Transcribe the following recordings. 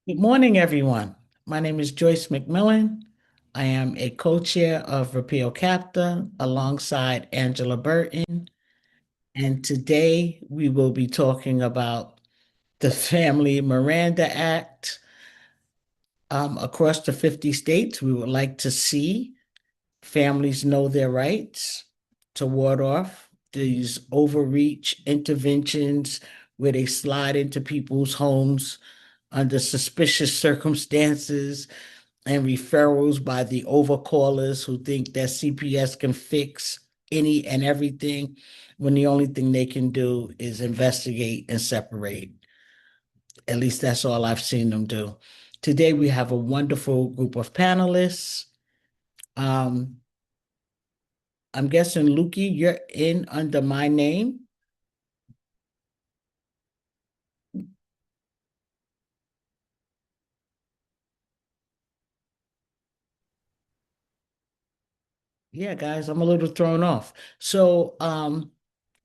Good morning, everyone. My name is Joyce McMillan. I am a co-chair of Repeal Capta alongside Angela Burton. And today we will be talking about the Family Miranda Act. Across the 50 states, we would like to see families know their rights to ward off these overreach interventions where they slide into people's homes under suspicious circumstances and referrals by the overcallers who think that CPS can fix any and everything when the only thing they can do is investigate and separate. At least that's all I've seen them do. Today we have a wonderful group of panelists. Um, I'm guessing Lukey, you're in under my name. Yeah, guys, I'm a little thrown off.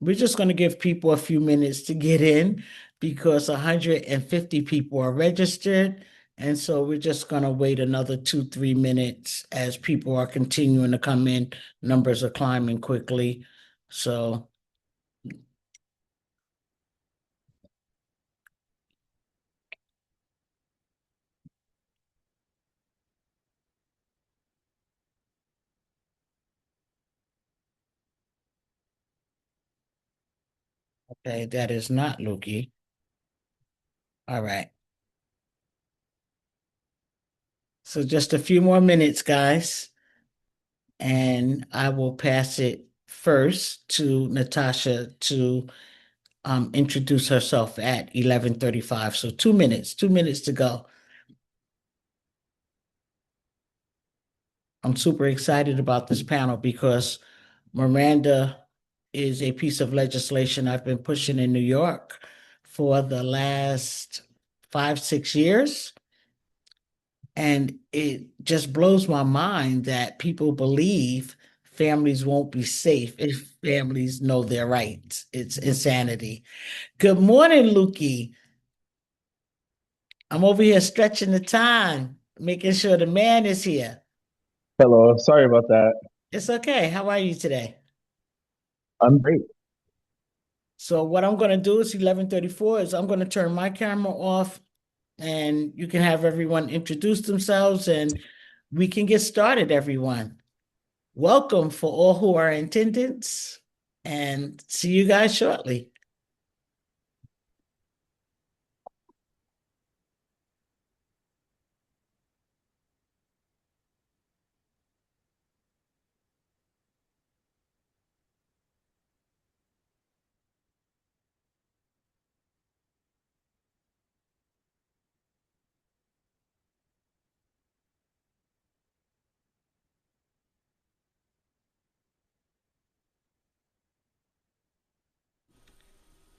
We're just going to give people a few minutes to get in because 150 people are registered. And so we're just going to wait another 2, 3 minutes as people are continuing to come in. Numbers are climbing quickly. So, okay, that is not Lukey. All right. So just a few more minutes, guys, and I will pass it first to Natasha to introduce herself at 11:35. So 2 minutes to go. I'm super excited about this panel because Miranda is a piece of legislation I've been pushing in New York for the last 5, 6 years. And it just blows my mind that people believe families won't be safe if families know their rights. It's insanity. Good morning, Lukey. I'm over here stretching the time, making sure the man is here. Hello, sorry about that. It's okay. How are you today? I'm great. So what I'm going to do is 11:34 is I'm going to turn my camera off and you can have everyone introduce themselves and we can get started, everyone. Welcome for all who are in attendance and see you guys shortly.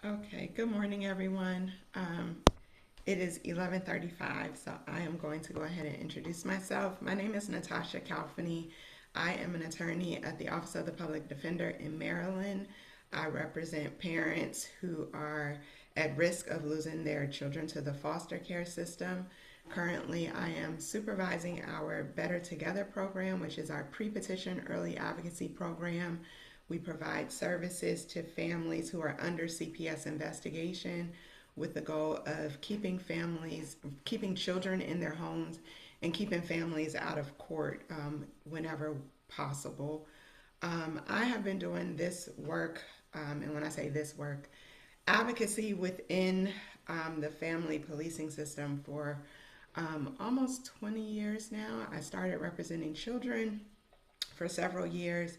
Okay, good morning, everyone. It is 11:35, so I am going to go ahead and introduce myself. My name is Natasha Calfany. I am an attorney at the Office of the Public Defender in Maryland. I represent parents who are at risk of losing their children to the foster care system. Currently, I am supervising our Better Together program, which is our pre-petition early advocacy program. We provide services to families who are under CPS investigation with the goal of keeping children in their homes and keeping families out of court whenever possible. I have been doing this work, and when I say this work, advocacy within the family policing system for almost 20 years now. I started representing children for several years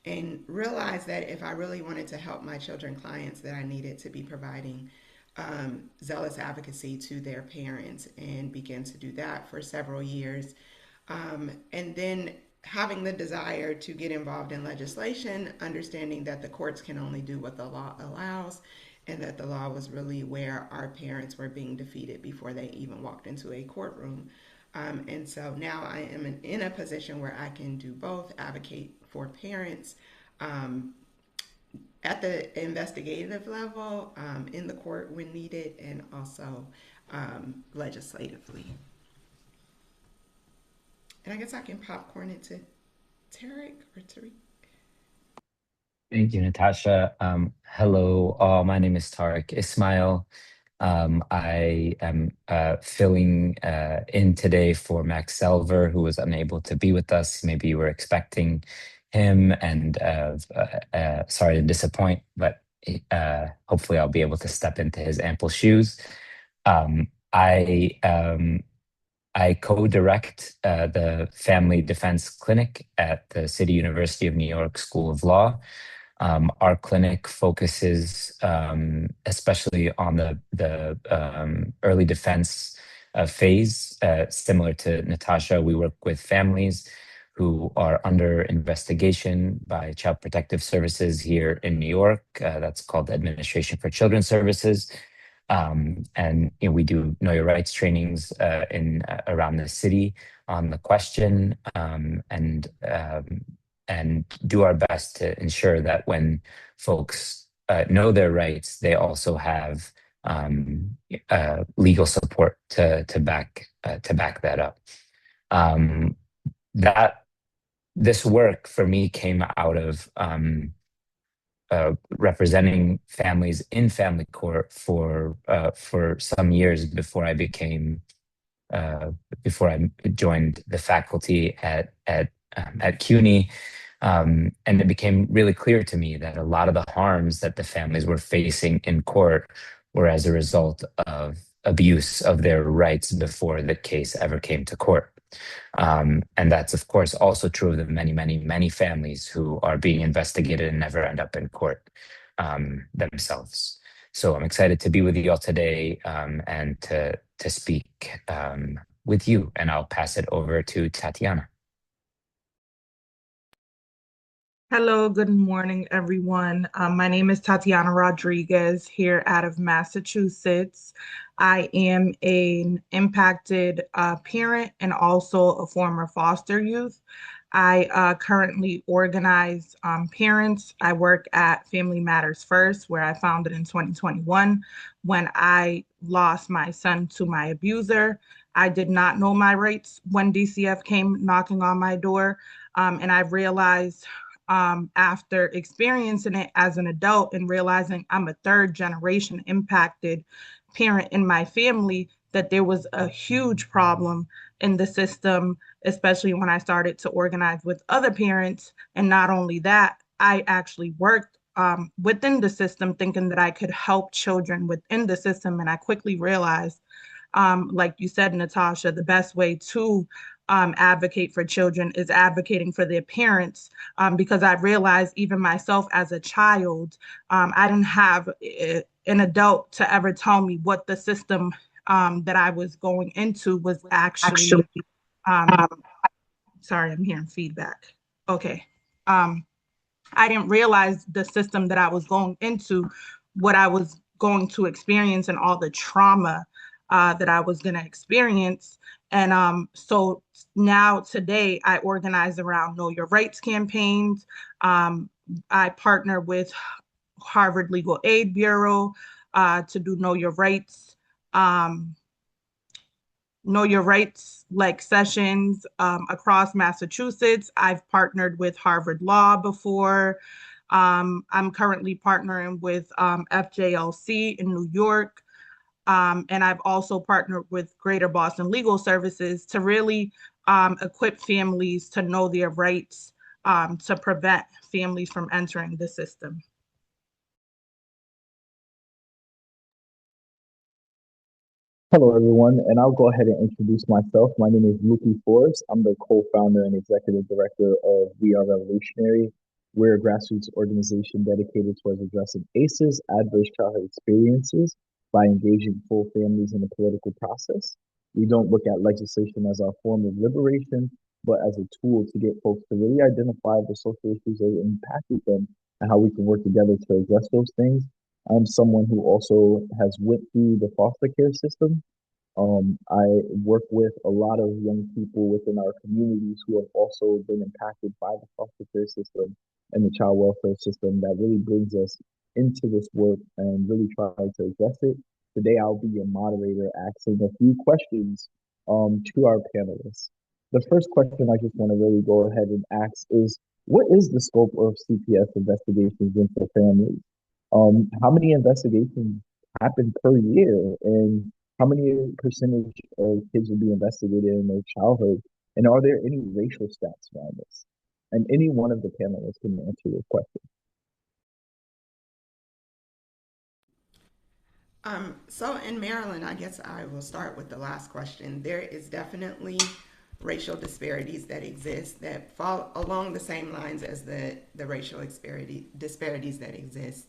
and realized that if I really wanted to help my children clients, that I needed to be providing zealous advocacy to their parents, and began to do that for several years. And then having the desire to get involved in legislation, understanding that the courts can only do what the law allows, and that the law was really where our parents were being defeated before they even walked into a courtroom. And so now I am in a position where I can do both, advocate for parents, um, at the investigative level, in the court when needed, and also legislatively. And I guess I can popcorn it to Tarek or Tariq. Thank you, Natasha. Hello, all. My name is Tariq Ismail. I am filling in today for Max Selver, who was unable to be with us. Maybe you were expecting him, and sorry to disappoint, but hopefully I'll be able to step into his ample shoes. Um, I um, I co-direct the Family Defense Clinic at the City University of New York School of Law. Our clinic focuses especially on the early defense phase. Similar to Natasha, we work with families who are under investigation by Child Protective Services here in New York. That's called the Administration for Children's Services. And we do know your rights trainings in around the city on the question, and do our best to ensure that when folks know their rights, they also have legal support to back that up. That this work for me came out of representing families in family court for some years uh, before I joined the faculty at CUNY. And it became really clear to me that a lot of the harms that the families were facing in court were as a result of abuse of their rights before the case ever came to court. And that's, of course, also true of the many, many, many families who are being investigated and never end up in court themselves. So I'm excited to be with you all today, and to speak with you. And I'll pass it over to Tatiana. Hello, good morning, everyone. My name is Tatiana Rodriguez here out of Massachusetts. I am an impacted parent and also a former foster youth. I currently organize parents. I work at Family Matters First, where I founded in 2021 when I lost my son to my abuser. I did not know my rights when DCF came knocking on my door, and I realized after experiencing it as an adult and realizing I'm a third generation impacted parent in my family, that there was a huge problem in the system, especially when I started to organize with other parents. And not only that, I actually worked within the system thinking that I could help children within the system. And I quickly realized, like you said, Natasha, the best way to advocate for children is advocating for their parents, because I realized even myself as a child, I didn't have an adult to ever tell me what the system that I was going into was actually, um, sorry, I'm hearing feedback. Okay. I didn't realize the system that I was going into, what I was going to experience, and all the trauma that I was going to experience. And so now today I organize around Know Your Rights campaigns. I partner with Harvard Legal Aid Bureau to do um, Know Your Rights like sessions across Massachusetts. I've partnered with Harvard Law before. I'm currently partnering with FJLC in New York. And I've also partnered with Greater Boston Legal Services to really equip families to know their rights, to prevent families from entering the system. Hello, everyone, and I'll go ahead and introduce myself. My name is Luki Forbes. I'm the co-founder and executive director of We Are Revolutionary. We're a grassroots organization dedicated towards addressing ACEs, adverse childhood experiences, by engaging full families in the political process. We don't look at legislation as our form of liberation, but as a tool to get folks to really identify the social issues that impacted them and how we can work together to address those things. I'm someone who also has went through the foster care system. I work with a lot of young people within our communities who have also been impacted by the foster care system. and the child welfare system that really brings us into this work and really try to address it. Today, I'll be your moderator asking a few questions to our panelists. The first question I just want to really go ahead and ask is, what is the scope of CPS investigations into families? How many investigations happen per year, and how many percentage of kids will be investigated in their childhood? And are there any racial stats around this? And any one of the panelists can answer this question. So in Maryland, I guess I will start with the last question. There is definitely racial disparities that exist that fall along the same lines as the racial disparities that exist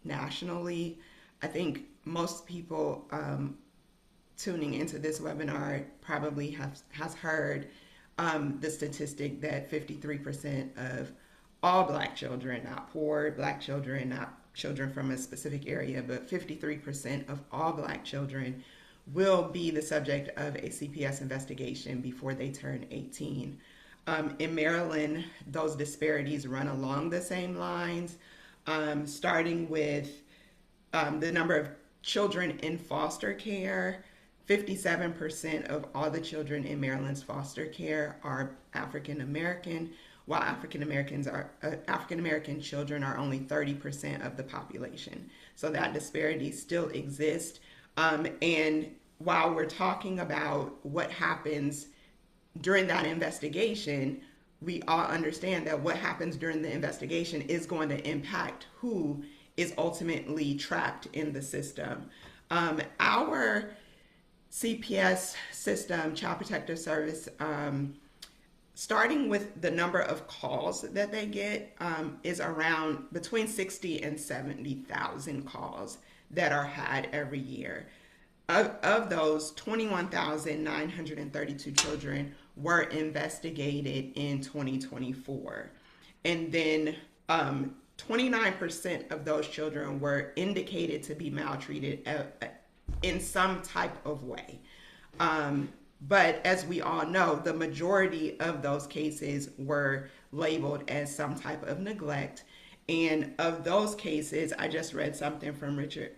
nationally. I think most people tuning into this webinar probably has heard the statistic that 53% of all Black children, not poor Black children, not children from a specific area, but 53% of all Black children will be the subject of a CPS investigation before they turn 18. In Maryland, those disparities run along the same lines, starting with the number of children in foster care. 57% of all the children in Maryland's foster care are African American, while African American children are only 30% of the population. So that disparity still exists. And while we're talking about what happens during that investigation, we all understand that what happens during the investigation is going to impact who is ultimately trapped in the system. Our CPS system, Child Protective Service, starting with the number of calls that they get, is around between 60 and 70,000 calls that are had every year. Of those, 21,932 children were investigated in 2024. And then 29% of those children were indicated to be maltreated in some type of way. But as we all know, the majority of those cases were labeled as some type of neglect. And of those cases, I just read something from Richard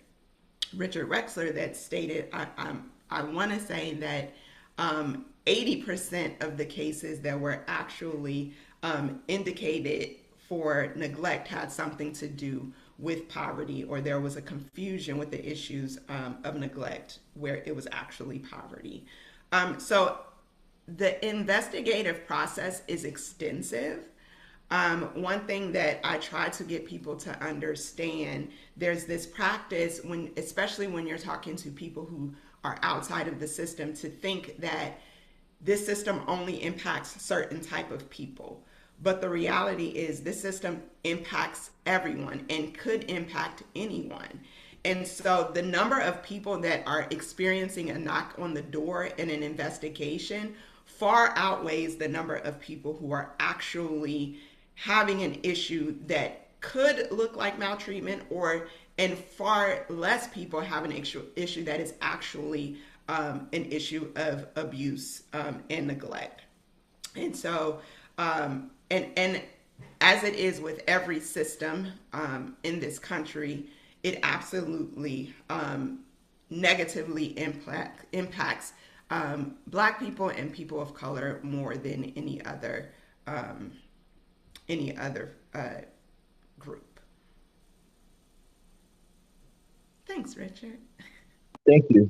Rexler that stated, I want to say that 80% of the cases that were actually indicated for neglect had something to do with poverty, or there was a confusion with the issues of neglect where it was actually poverty. So the investigative process is extensive. One thing that I try to get people to understand, there's this practice when, especially when you're talking to people who are outside of the system, to think that this system only impacts certain type of people. But the reality is this system impacts everyone and could impact anyone. And so the number of people that are experiencing a knock on the door in an investigation far outweighs the number of people who are actually having an issue that could look like maltreatment, and far less people have an issue that is actually an issue of abuse and neglect. And so, and as it is with every system in this country, it absolutely negatively impacts Black people and people of color more than any other group. Thanks, Richard. Thank you.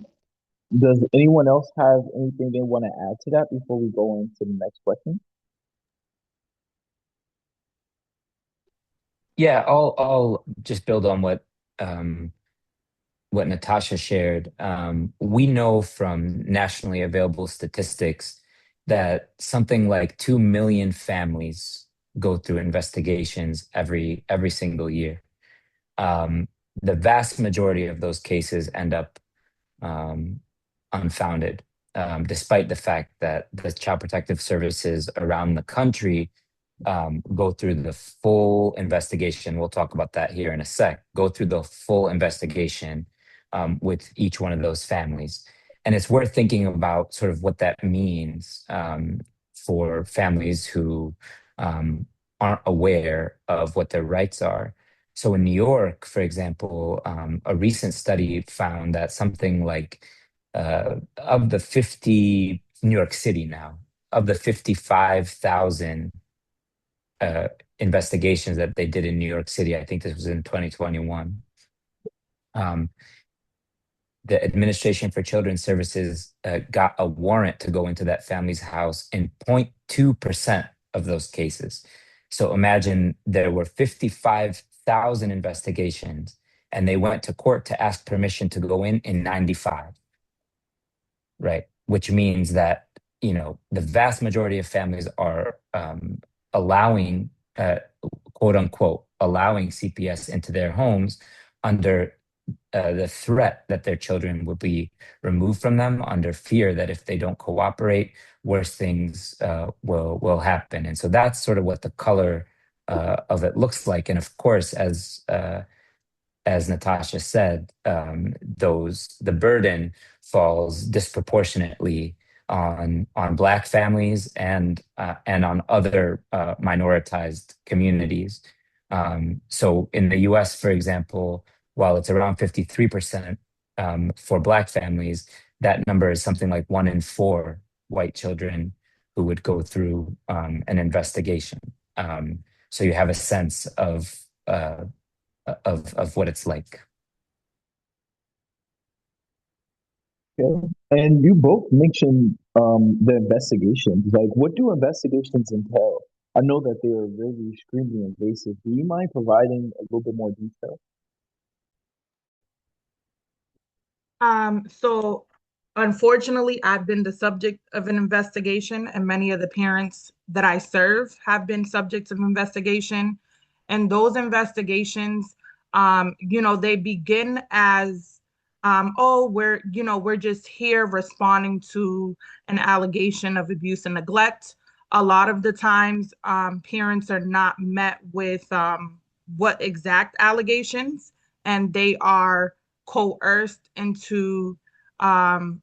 Does anyone else have anything they want to add to that before we go into the next question? Yeah, I'll just build on what Natasha shared. We know from nationally available statistics that something like 2 million families go through investigations every single year. The vast majority of those cases end up unfounded, despite the fact that the Child Protective Services around the country go through the full investigation. We'll talk about that here in a sec. Go through the full investigation with each one of those families. And it's worth thinking about sort of what that means for families who aren't aware of what their rights are. So in New York, for example, a recent study found that something like of the 50, New York City now, of the 55,000 uh, investigations that they did in New York City, I think this was in 2021, um, the Administration for Children's Services got a warrant to go into that family's house in 0.2% of those cases. So imagine there were 55,000 investigations and they went to court to ask permission to go in 95, right? Which means that, the vast majority of families are allowing, quote unquote, allowing CPS into their homes under the threat that their children will be removed from them, under fear that if they don't cooperate, worse things will happen. And so that's sort of what the color of it looks like. And of course, as Natasha said, the burden falls disproportionately on Black families and on other minoritized communities. So in the U.S., for example, while it's around 53% for Black families, that number is something like 1 in 4 white children who would go through an investigation. So you have a sense of what it's like. Okay. And you both mentioned the investigations. Like, what do investigations entail? I know that they are really extremely invasive. Do you mind providing a little bit more detail? So unfortunately, I've been the subject of an investigation, and many of the parents that I serve have been subjects of investigation. And those investigations, they begin as, oh, we're just here responding to an allegation of abuse and neglect. A lot of the times, parents are not met with what exact allegations, and they are coerced into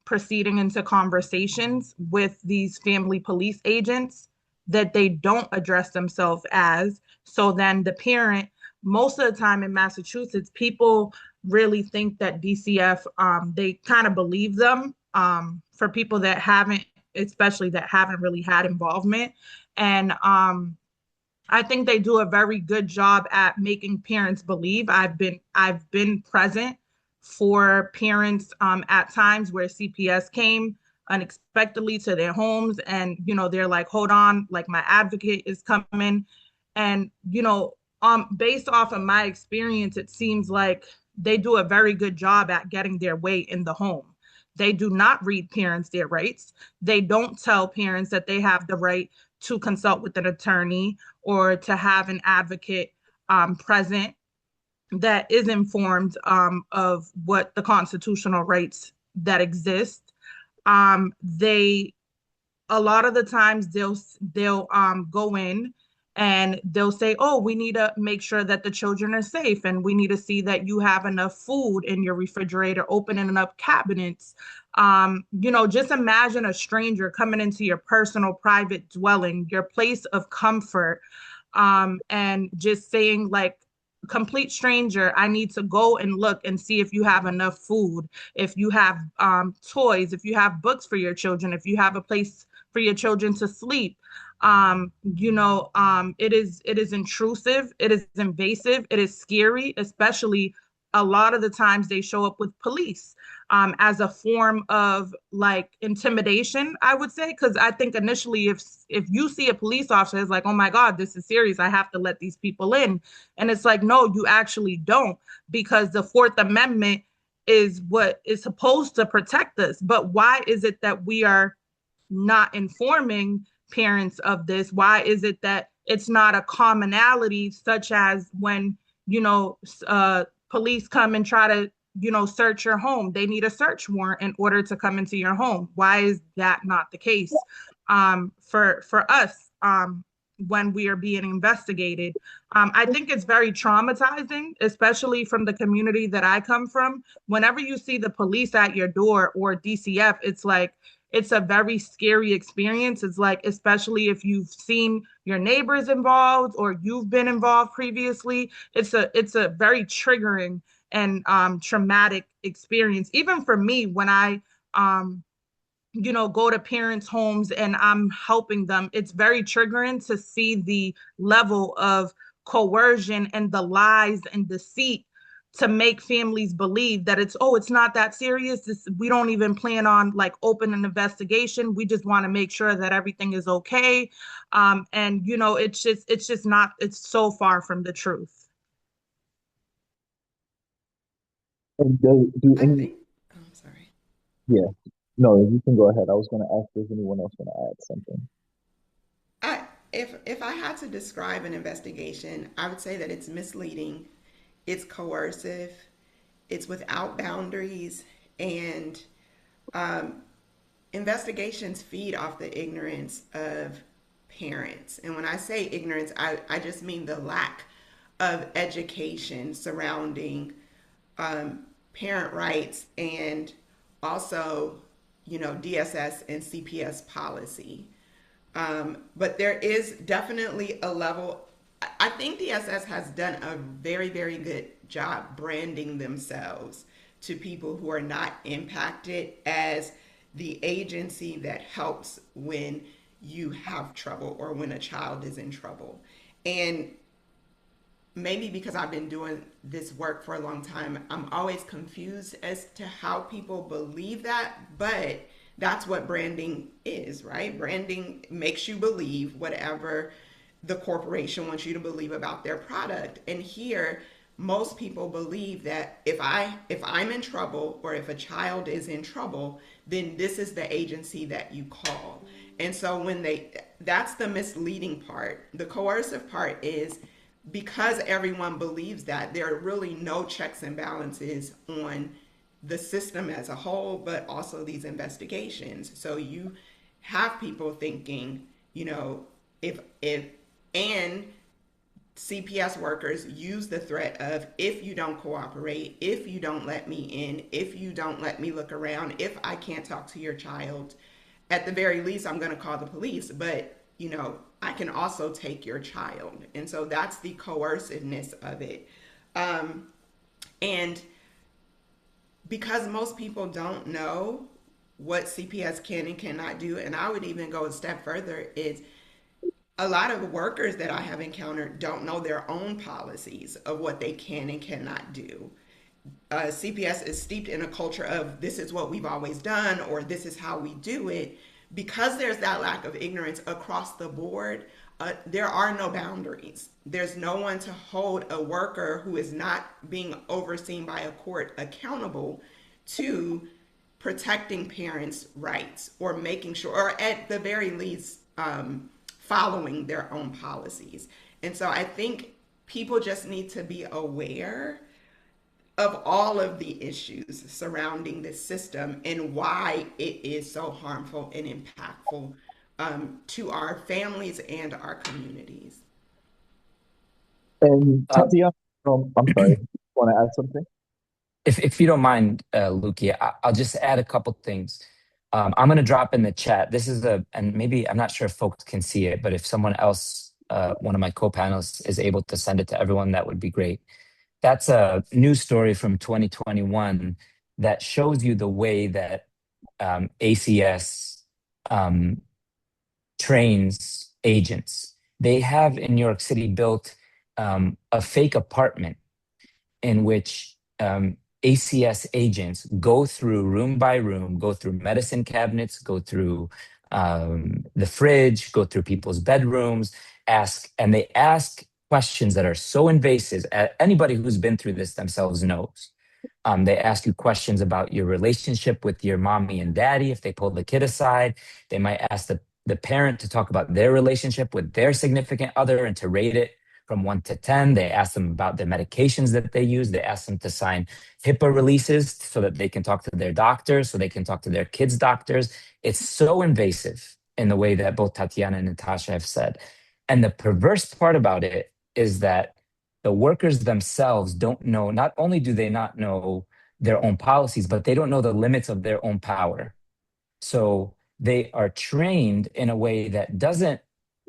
proceeding into conversations with these family police agents that they don't address themselves as. So then the parent, most of the time in Massachusetts, people really think that DCF, they kind of believe them, for people that haven't, especially that haven't really had involvement. And I think they do a very good job at making parents believe. I've been present for parents at times where CPS came unexpectedly to their homes, and they're like, hold on, like my advocate is coming. And based off of my experience, it seems like they do a very good job at getting their way in the home. They do not read parents their rights. They don't tell parents that they have the right to consult with an attorney or to have an advocate present that is informed of what the constitutional rights that exist. They A lot of the times they'll go in and they'll say, oh, we need to make sure that the children are safe, and we need to see that you have enough food in your refrigerator, opening up cabinets. Just imagine a stranger coming into your personal private dwelling, your place of comfort, and just saying, like, complete stranger, I need to go and look and see if you have enough food, if you have toys, if you have books for your children, if you have a place for your children to sleep. It is intrusive, it is invasive, it is scary, especially a lot of the times they show up with police as a form of like intimidation, I would say, because I think initially if you see a police officer, it's like, oh my God, this is serious, I have to let these people in. And it's like, no, you actually don't, because the Fourth Amendment is what is supposed to protect us. But why is it that we are not informing parents of this? Why is it that it's not a commonality, such as when, police come and try to, search your home? They need a search warrant in order to come into your home. Why is that not the case for us when we are being investigated? I think it's very traumatizing, especially from the community that I come from. Whenever you see the police at your door or DCF, it's like, it's a very scary experience. It's like, especially if you've seen your neighbors involved or you've been involved previously, it's a very triggering and traumatic experience. Even for me, when I go to parents' homes and I'm helping them, it's very triggering to see the level of coercion and the lies and deceit to make families believe that it's not that serious. We don't even plan on like open an investigation. We just want to make sure that everything is okay. And it's just not, it's so far from the truth. And do I any, think, oh, I'm sorry. yeah, no, you can go ahead. I was going to ask if anyone else want to add something. I, if I had to describe an investigation, I would say that it's misleading, it's coercive, it's without boundaries, and um, investigations feed off the ignorance of parents. And when I say ignorance, I just mean the lack of education surrounding um, parent rights and also, DSS and CPS policy. But there is definitely a level. I think DSS has done a very, very good job branding themselves to people who are not impacted as the agency that helps when you have trouble or when a child is in trouble. And maybe because I've been doing this work for a long time, I'm always confused as to how people believe that, but that's what branding is, right? Branding makes you believe whatever the corporation wants you to believe about their product. And here, most people believe that if I'm in trouble or if a child is in trouble, then this is the agency that you call. And so that's the misleading part. The coercive part is because everyone believes that, there are really no checks and balances on the system as a whole, but also these investigations. So you have people thinking, if and CPS workers use the threat of, if you don't cooperate, if you don't let me in, if you don't let me look around, if I can't talk to your child, at the very least, I'm going to call the police. But, I can also take your child. And so that's the coerciveness of it. And because most people don't know what CPS can and cannot do, and I would even go a step further, is a lot of workers that I have encountered don't know their own policies of what they can and cannot do. CPS is steeped in a culture of, this is what we've always done, or this is how we do it. Because there's that lack of ignorance across the board, there are no boundaries. There's no one to hold a worker who is not being overseen by a court accountable to protecting parents' rights or making sure, or at the very least, following their own policies. And so I think people just need to be aware of all of the issues surrounding this system and why it is so harmful and impactful to our families and our communities. And Uh, Tatiana, I'm sorry, want to add something? if you don't mind, Luki, I'll just add a couple things. I'm going to drop in the chat. This is and maybe I'm not sure if folks can see it, but if someone else, one of my co-panelists, is able to send it to everyone, that would be great. That's a news story from 2021 that shows you the way that ACS trains agents. They have in New York City built a fake apartment in which ACS agents go through room by room, go through medicine cabinets, go through the fridge, go through people's bedrooms, and they ask questions that are so invasive. Anybody who's been through this themselves knows. They ask you questions about your relationship with your mommy and daddy. If they pull the kid aside, they might ask the parent to talk about their relationship with their significant other and to rate it from 1 to 10. They ask them about the medications that they use. They ask them to sign HIPAA releases so that they can talk to their doctors, so they can talk to their kids' doctors. It's so invasive in the way that both Tatiana and Natasha have said. And the perverse part about it is that the workers themselves don't know, not only do they not know their own policies, but they don't know the limits of their own power. So they are trained in a way that doesn't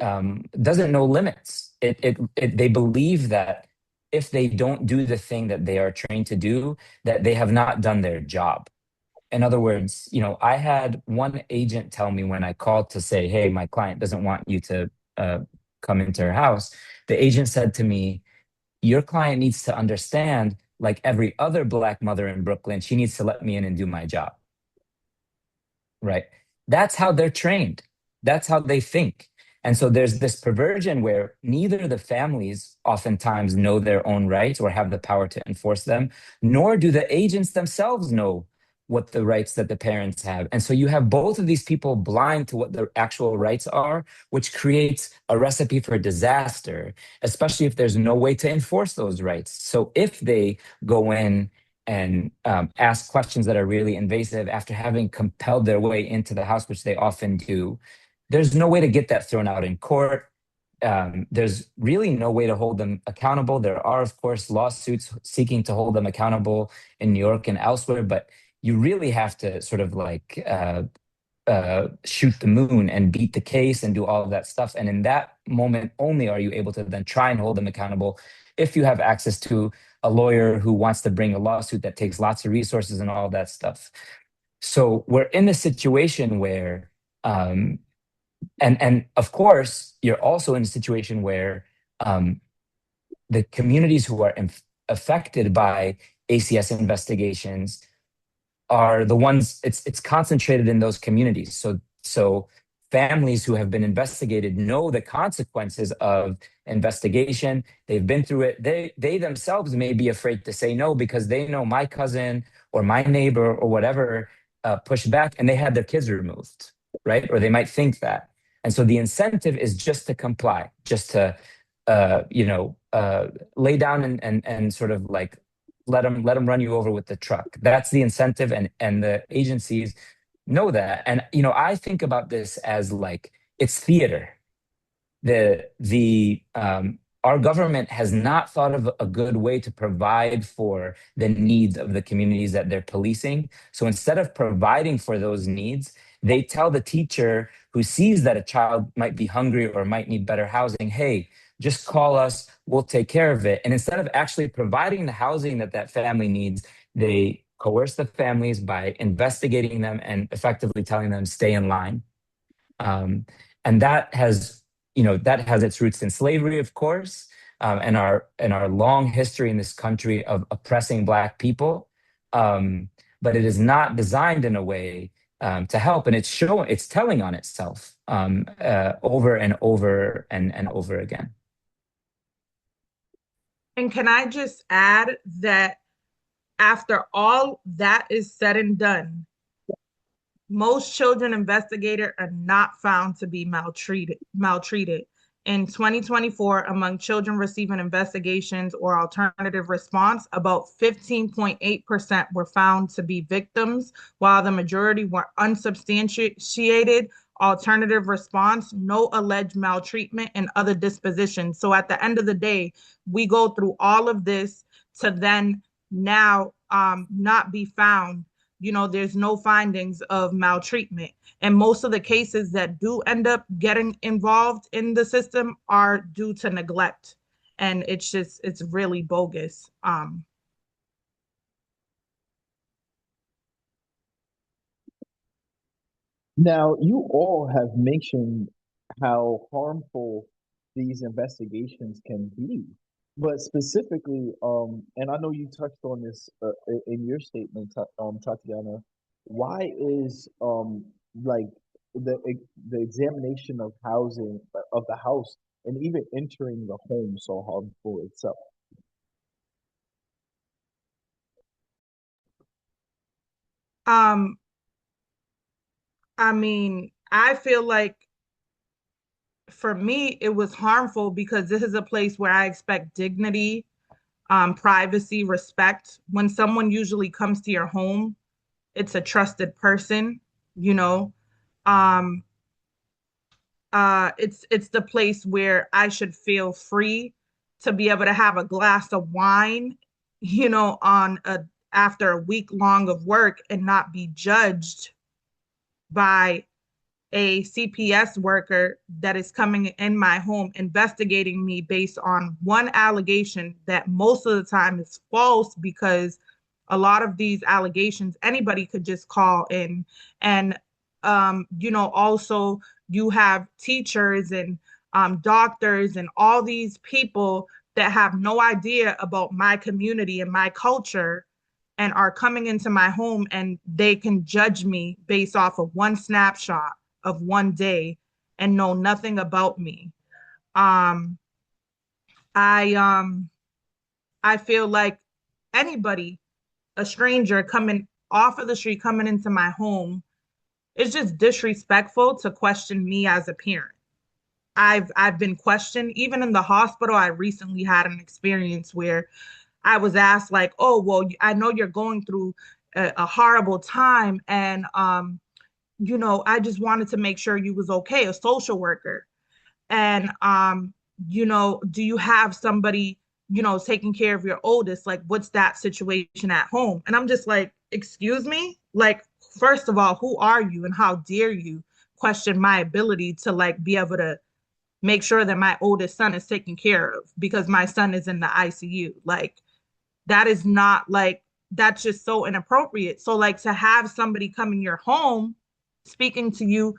know limits. They believe that if they don't do the thing that they are trained to do, that they have not done their job. In other words, I had one agent tell me when I called to say, "Hey, my client doesn't want you to come into her house." The agent said to me, "Your client needs to understand, like every other Black mother in Brooklyn, she needs to let me in and do my job." Right? That's how they're trained. That's how they think. And so there's this perversion where neither the families oftentimes know their own rights or have the power to enforce them, nor do the agents themselves know what the rights that the parents have. And so you have both of these people blind to what the actual rights are, which creates a recipe for disaster, especially if there's no way to enforce those rights. So if they go in and ask questions that are really invasive after having compelled their way into the house, which they often do, there's no way to get that thrown out in court. There's really no way to hold them accountable. There are, of course, lawsuits seeking to hold them accountable in New York and elsewhere, but you really have to sort of like shoot the moon and beat the case and do all of that stuff. And in that moment only are you able to then try and hold them accountable if you have access to a lawyer who wants to bring a lawsuit that takes lots of resources and all of that stuff. So we're in a situation where, and of course, you're also in a situation where the communities who are affected by ACS investigations are the ones, it's concentrated in those communities. So families who have been investigated know the consequences of investigation. They've been through it. They themselves may be afraid to say no because they know my cousin or my neighbor or whatever pushed back and they had their kids removed, right? Or they might think that. And so the incentive is just to comply, just to lay down and sort of like let them run you over with the truck. That's the incentive, and the agencies know that. And I think about this as like it's theater. The Our government has not thought of a good way to provide for the needs of the communities that they're policing. So instead of providing for those needs, they tell the teacher who sees that a child might be hungry or might need better housing, "Hey, just call us, we'll take care of it." And instead of actually providing the housing that that family needs, they coerce the families by investigating them and effectively telling them stay in line. And that has its roots in slavery, of course, and our long history in this country of oppressing Black people. But it is not designed in a way to help, and it's telling on itself over and over and over again. And can I just add that after all that is said and done, most children investigated are not found to be maltreated. In 2024, among children receiving investigations or alternative response, about 15.8% were found to be victims, while the majority were unsubstantiated alternative response, no alleged maltreatment, and other dispositions. So at the end of the day, we go through all of this to then now not be found. There's no findings of maltreatment. And most of the cases that do end up getting involved in the system are due to neglect. And it's really bogus. Now, you all have mentioned how harmful these investigations can be, but specifically, and I know you touched on this in your statement, Tatiana. Why is like the examination of housing of the house and even entering the home so harmful itself? Um, I mean, I feel like for me, it was harmful because this is a place where I expect dignity, privacy, respect. When someone usually comes to your home, it's a trusted person, you know. Um, it's the place where I should feel free to be able to have a glass of wine, on a after a week long of work and not be judged by a CPS worker that is coming in my home investigating me based on one allegation that most of the time is false, because a lot of these allegations anybody could just call in. And also you have teachers and doctors and all these people that have no idea about my community and my culture and are coming into my home, and they can judge me based off of one snapshot of one day and know nothing about me. Um, I feel like anybody, a stranger coming off of the street, coming into my home, it's just disrespectful to question me as a parent. I've been questioned even in the hospital. I recently had an experience where I was asked like, "Oh, well, I know you're going through a horrible time, and I just wanted to make sure you was okay." A social worker, and do you have somebody, taking care of your oldest? Like, what's that situation at home? And I'm just like, excuse me? Like, first of all, who are you and how dare you question my ability to like be able to make sure that my oldest son is taken care of because my son is in the ICU? Like, that is not like, that's just so inappropriate. So like to have somebody come in your home speaking to you,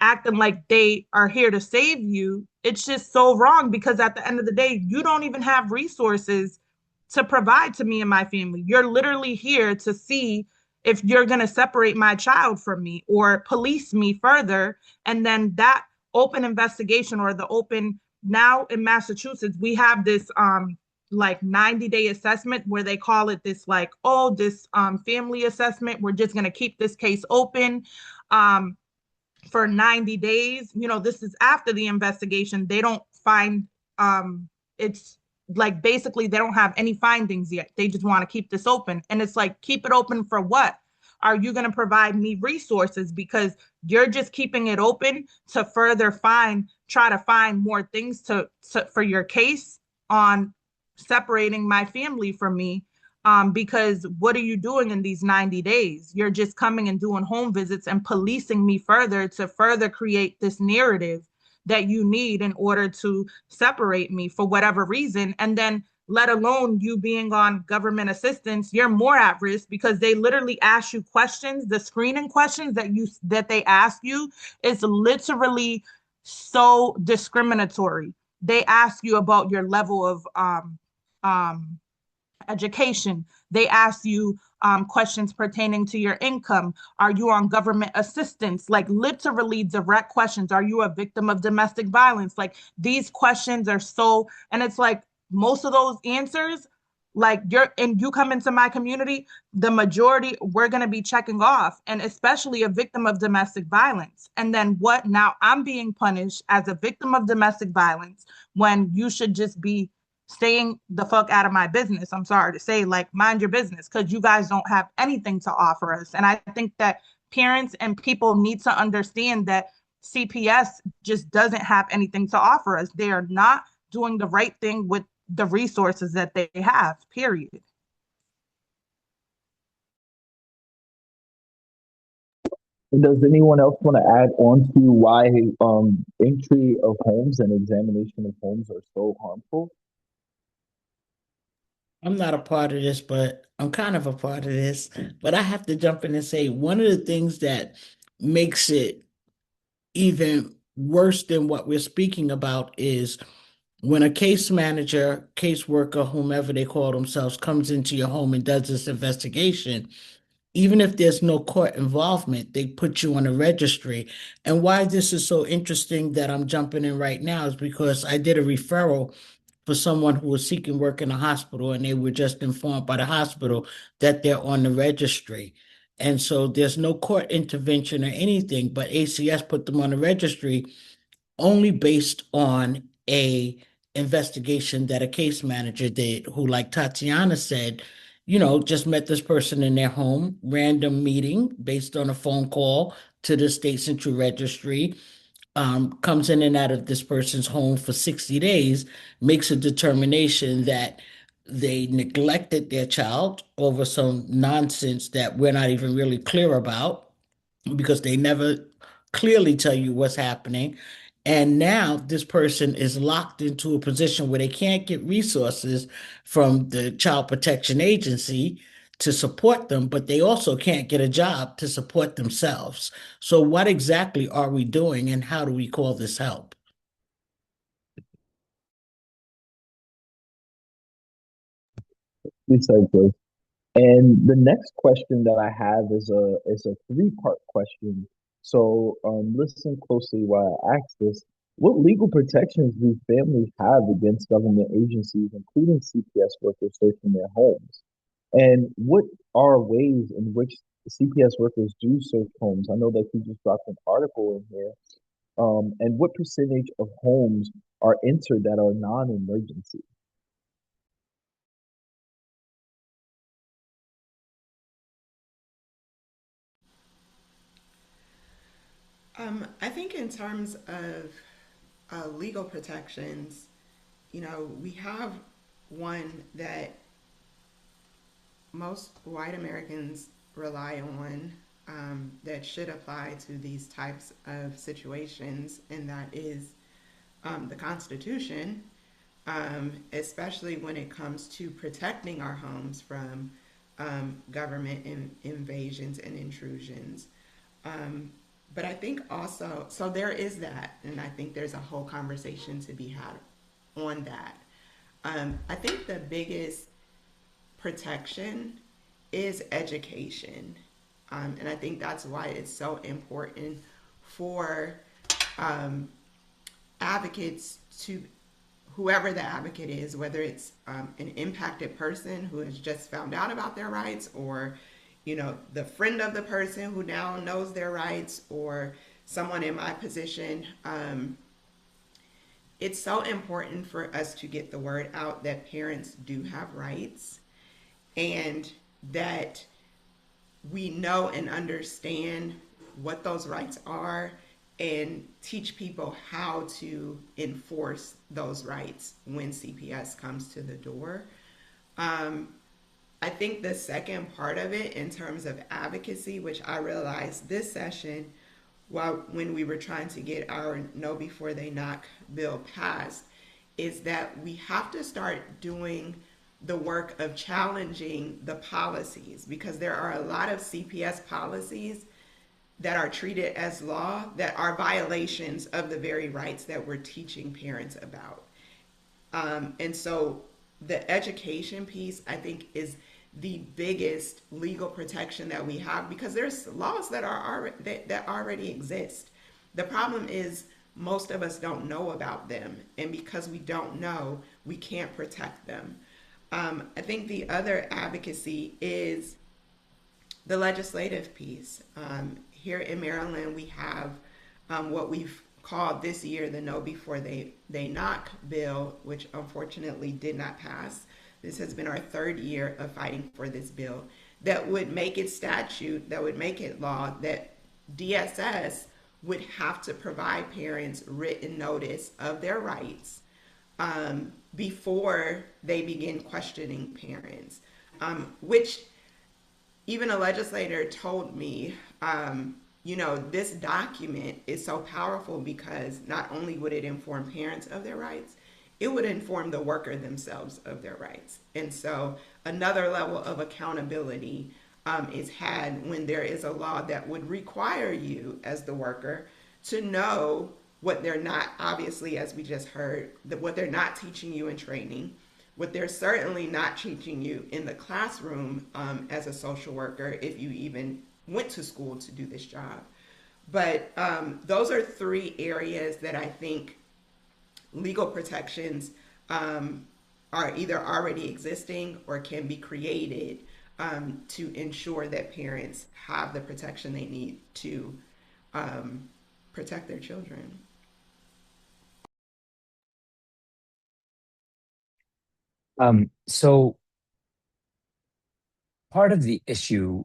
acting like they are here to save you, it's just so wrong, because at the end of the day, you don't even have resources to provide to me and my family. You're literally here to see if you're going to separate my child from me or police me further. And then that open investigation, or the open, now in Massachusetts, we have this like 90-day assessment where they call it this like, oh, this family assessment. We're just going to keep this case open. For 90 days. This is after the investigation. They don't find, it's like basically they don't have any findings yet. They just want to keep this open. And it's like, keep it open for what? Are you going to provide me resources? Because you're just keeping it open to further try to find more things for your case on separating my family from me. Because what are you doing in these 90 days? You're just coming and doing home visits and policing me further to further create this narrative that you need in order to separate me for whatever reason. And then, let alone you being on government assistance, you're more at risk because they literally ask you questions. The screening questions that they ask you is literally so discriminatory. They ask you about your level of um, education. They ask you questions pertaining to your income. Are you on government assistance? Like literally direct questions. Are you a victim of domestic violence? Like these questions are so, and it's like most of those answers, like you come into my community, the majority we're going to be checking off, and especially a victim of domestic violence. And then what? Now I'm being punished as a victim of domestic violence when you should just be staying the fuck out of my business. I'm sorry to say, like, mind your business, because you guys don't have anything to offer us. And I think that parents and people need to understand that CPS just doesn't have anything to offer us. They are not doing the right thing with the resources that they have, period. Does anyone else want to add on to why entry of homes and examination of homes are so harmful? I'm not a part of this, but I'm kind of a part of this. But I have to jump in and say one of the things that makes it even worse than what we're speaking about is when a case manager, caseworker, whomever they call themselves, comes into your home and does this investigation, even if there's no court involvement, they put you on a registry. And why this is so interesting that I'm jumping in right now is because I did a referral for someone who was seeking work in a hospital, and they were just informed by the hospital that they're on the registry. And so there's no court intervention or anything, but ACS put them on the registry only based on a investigation that a case manager did, who, like Tatiana said, just met this person in their home, random meeting based on a phone call to the state central registry, comes in and out of this person's home for 60 days, makes a determination that they neglected their child over some nonsense that we're not even really clear about because they never clearly tell you what's happening. And now this person is locked into a position where they can't get resources from the Child Protection Agency to support them, but they also can't get a job to support themselves. So, what exactly are we doing and how do we call this help? Recyclers. And the next question that I have is a three-part question. So listen closely while I ask this. What legal protections do families have against government agencies, including CPS workers, searching their homes? And what are ways in which CPS workers do search homes? I know that you just dropped an article in here. And what percentage of homes are entered that are non-emergency? I think in terms of legal protections, we have one that most white Americans rely on, that should apply to these types of situations, and that is the Constitution, especially when it comes to protecting our homes from government invasions and intrusions. Um, but I think also, so there is that, and I think there's a whole conversation to be had on that. I think the biggest protection is education. And I think that's why it's so important for um, advocates to, whoever the advocate is, whether it's an impacted person who has just found out about their rights, or the friend of the person who now knows their rights, or someone in my position. It's so important for us to get the word out that parents do have rights, and that we know and understand what those rights are, and teach people how to enforce those rights when CPS comes to the door. Um, I think the second part of it, in terms of advocacy, which I realized this session, while when we were trying to get our Know Before They Knock bill passed, is that we have to start doing the work of challenging the policies, because there are a lot of CPS policies that are treated as law that are violations of the very rights that we're teaching parents about. And so the education piece, I think, is the biggest legal protection that we have, because there's laws that that already exist. The problem is most of us don't know about them, and because we don't know, we can't protect them. I think the other advocacy is the legislative piece. Here in Maryland, we have what we've called this year the Know Before They Knock bill, which unfortunately did not pass. This has been our third year of fighting for this bill that would make it statute, that would make it law, that DSS would have to provide parents written notice of their rights before they begin questioning parents, which even a legislator told me, this document is so powerful because not only would it inform parents of their rights, it would inform the worker themselves of their rights. And so another level of accountability is had when there is a law that would require you as the worker to know what they're not, obviously, as we just heard, that what they're not teaching you in training, what they're certainly not teaching you in the classroom as a social worker, if you even went to school to do this job. But those are three areas that I think legal protections are either already existing or can be created to ensure that parents have the protection they need to protect their children. So part of the issue,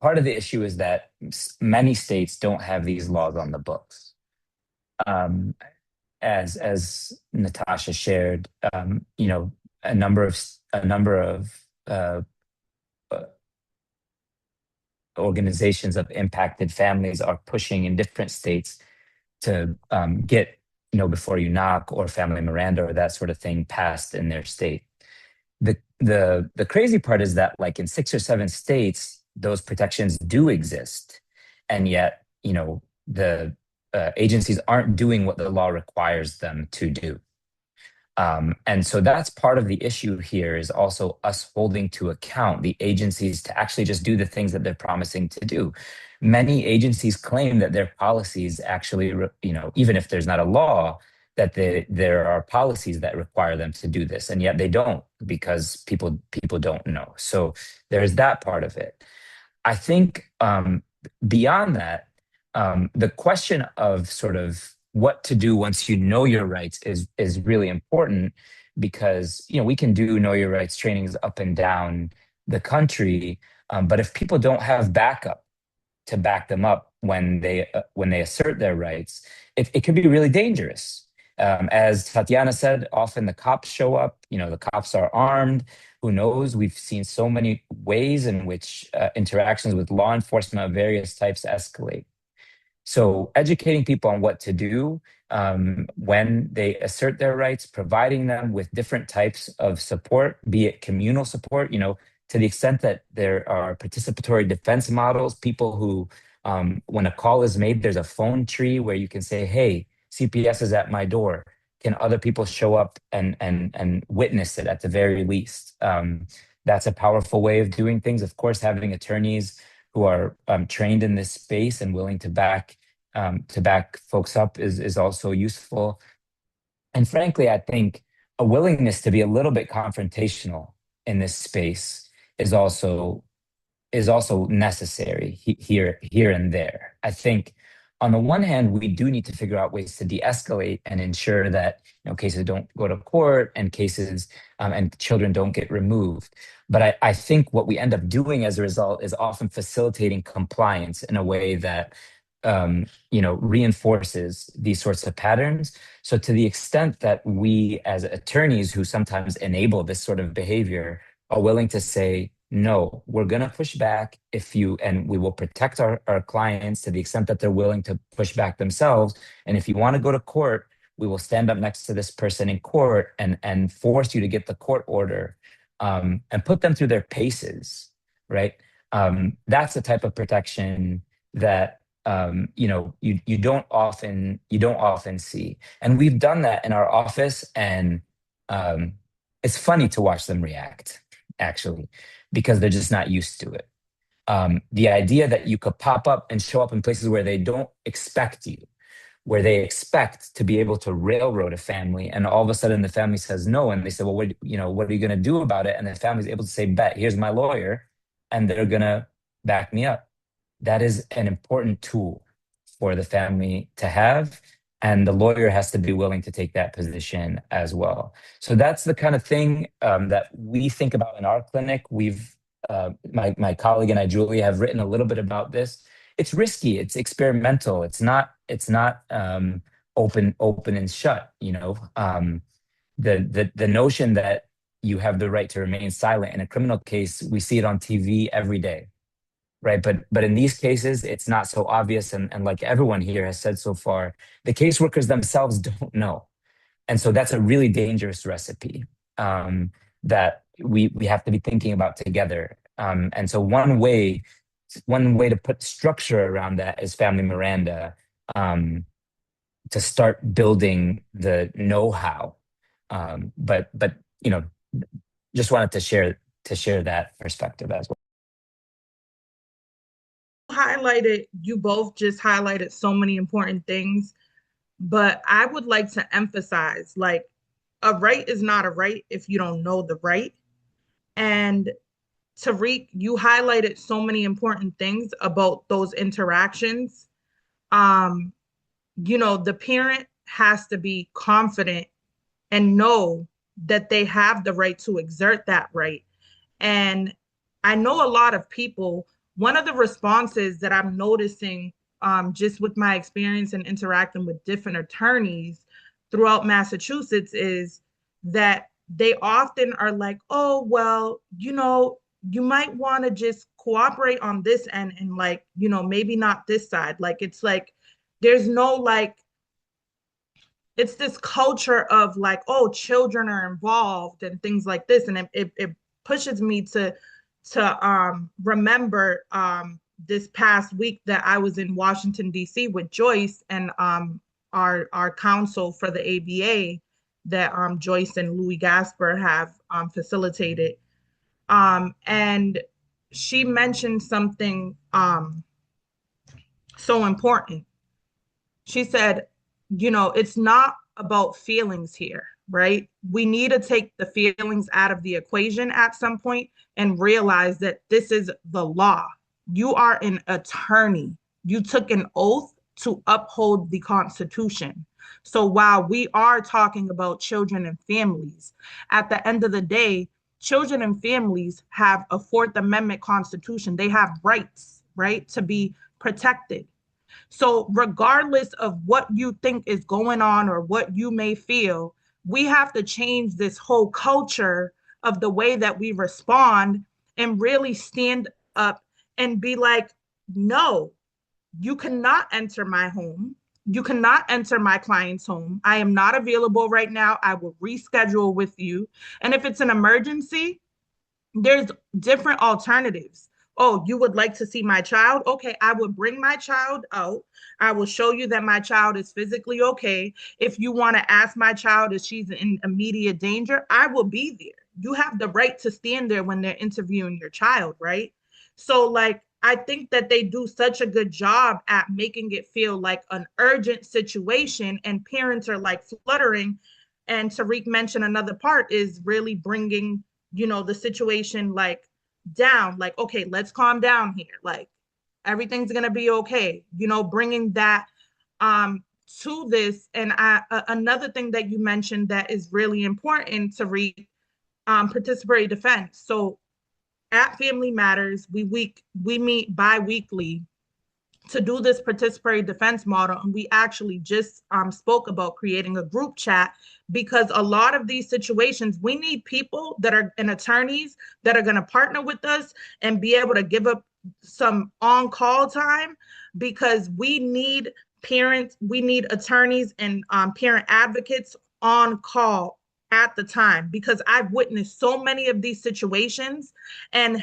part of the issue is that many states don't have these laws on the books. Um, as Natasha shared, a number of uh, organizations of impacted families are pushing in different states to get before you knock or family Miranda or that sort of thing passed in their state. The crazy part is that like in 6 or 7 states, those protections do exist, and yet the agencies aren't doing what the law requires them to do. And so that's part of the issue here, is also us holding to account the agencies to actually just do the things that they're promising to do. Many agencies claim that their policies actually, even if there's not a law, that there are policies that require them to do this, and yet they don't, because people don't know. So there's that part of it. I think beyond that, the question of sort of what to do once you know your rights is really important, because we can do know your rights trainings up and down the country, but if people don't have backup to back them up when they assert their rights, it can be really dangerous. As Tatiana said, often the cops show up. The cops are armed. Who knows? We've seen so many ways in which interactions with law enforcement of various types escalate. So educating people on what to do when they assert their rights, providing them with different types of support, be it communal support, to the extent that there are participatory defense models, people who, when a call is made, there's a phone tree where you can say, hey, CPS is at my door. Can other people show up and witness it at the very least? That's a powerful way of doing things. Of course, having attorneys who are trained in this space and willing to back folks up is also useful. And frankly, I think a willingness to be a little bit confrontational in this space is also necessary here and there. I think on the one hand, we do need to figure out ways to de-escalate and ensure that cases don't go to court and cases and children don't get removed. But I think what we end up doing as a result is often facilitating compliance in a way that reinforces these sorts of patterns. So to the extent that we as attorneys who sometimes enable this sort of behavior are willing to say, no, we're going to push back and we will protect our clients to the extent that they're willing to push back themselves. And if you want to go to court, we will stand up next to this person in court and force you to get the court order, and put them through their paces, right? That's the type of protection that you don't often see. And we've done that in our office, and it's funny to watch them react, actually, because they're just not used to it. The idea that you could pop up and show up in places where they don't expect you, where they expect to be able to railroad a family, and all of a sudden the family says no, and they say, well, what are you going to do about it? And the family's able to say, bet, here's my lawyer, and they're going to back me up. That is an important tool for the family to have, and the lawyer has to be willing to take that position as well. So that's the kind of thing that we think about in our clinic. My colleague and I, Julie, have written a little bit about this. It's risky. It's experimental. It's not open and shut. The notion that you have the right to remain silent in a criminal case, we see it on TV every day. Right. But in these cases, it's not so obvious. And like everyone here has said so far, the caseworkers themselves don't know. And so that's a really dangerous recipe that we have to be thinking about together. And so one way to put structure around that is Family Miranda, to start building the know-how. But just wanted to share that perspective as well. You both just highlighted so many important things, but I would like to emphasize, like, a right is not a right if you don't know the right. And Tariq, you highlighted so many important things about those interactions. The parent has to be confident and know that they have the right to exert that right. And I know a lot of people, one of the responses that I'm noticing, just with my experience and interacting with different attorneys throughout Massachusetts, is that they often are like, oh, well, you might want to just cooperate on this end and like, maybe not this side. Like, it's like, there's no like, it's this culture of like, oh, children are involved and things like this. And it pushes me to remember this past week that I was in Washington, D.C. with Joyce and our council for the ABA that Joyce and Louis Gasper have facilitated. And she mentioned something so important. She said, it's not about feelings here, right? We need to take the feelings out of the equation at some point and realize that this is the law. You are an attorney. You took an oath to uphold the Constitution. So while we are talking about children and families, at the end of the day, children and families have a Fourth Amendment Constitution. They have rights, right, to be protected. So, regardless of what you think is going on or what you may feel, we have to change this whole culture of the way that we respond and really stand up and be like, no, you cannot enter my home. You cannot enter my client's home. I am not available right now. I will reschedule with you. And if it's an emergency, there's different alternatives. Oh, you would like to see my child? Okay, I would bring my child out. I will show you that my child is physically okay. If you want to ask my child if she's in immediate danger, I will be there. You have the right to stand there when they're interviewing your child, right? So, like, I think that they do such a good job at making it feel like an urgent situation, and parents are like fluttering. And Tariq mentioned another part is really bringing the situation like down, like, okay, let's calm down here, like everything's gonna be okay, bringing that to this. And another thing that you mentioned that is really important to read, participatory defense. So at Family Matters, we meet bi-weekly to do this participatory defense model. And we actually just spoke about creating a group chat, because a lot of these situations, we need people that are and attorneys that are going to partner with us and be able to give up some on-call time, because we need parents, we need attorneys and parent advocates on call at the time, because I've witnessed so many of these situations. And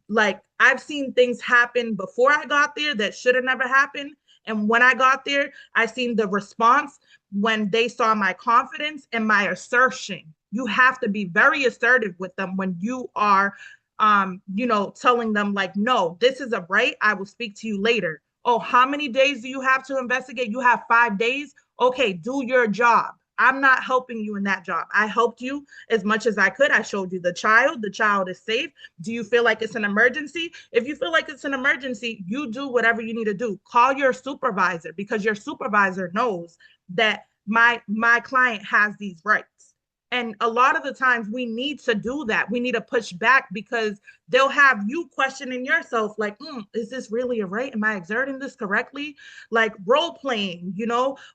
like, I've seen things happen before I got there that should have never happened. And when I got there, I seen the response when they saw my confidence and my assertion. You have to be very assertive with them when you are, telling them like, no, this is a right. I will speak to you later. Oh, how many days do you have to investigate? You have 5 days. Okay, do your job. I'm not helping you in that job. I helped you as much as I could. I showed you the child. The child is safe. Do you feel like it's an emergency? If you feel like it's an emergency, you do whatever you need to do. Call your supervisor, because your supervisor knows that my client has these rights. And a lot of the times we need to do that. We need to push back, because they'll have you questioning yourself like, is this really a right? Am I exerting this correctly? Like role playing,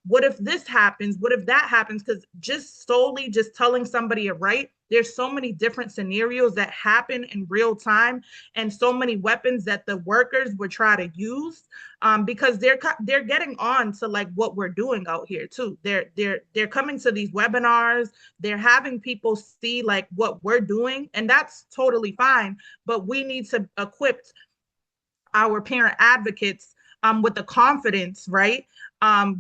what if this happens? What if that happens? Because just solely just telling somebody a right, there's so many different scenarios that happen in real time, and so many weapons that the workers would try to use, because they're getting on to like what we're doing out here too. They're coming to these webinars. They're having people see like what we're doing, and that's totally fine. But we need to equip our parent advocates with the confidence, right?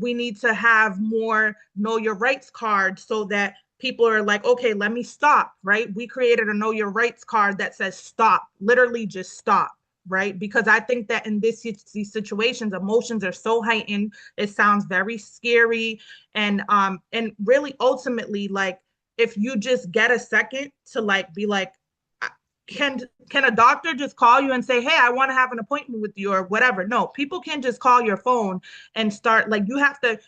We need to have more know your rights cards, so that people are like, okay, let me stop, right? We created a know your rights card that says stop, literally just stop, right? Because I think that in these situations, emotions are so heightened. It sounds very scary. And really ultimately, like, if you just get a second to like be like, can a doctor just call you and say, hey, I want to have an appointment with you or whatever? No, people can't just call your phone and start, like, you have to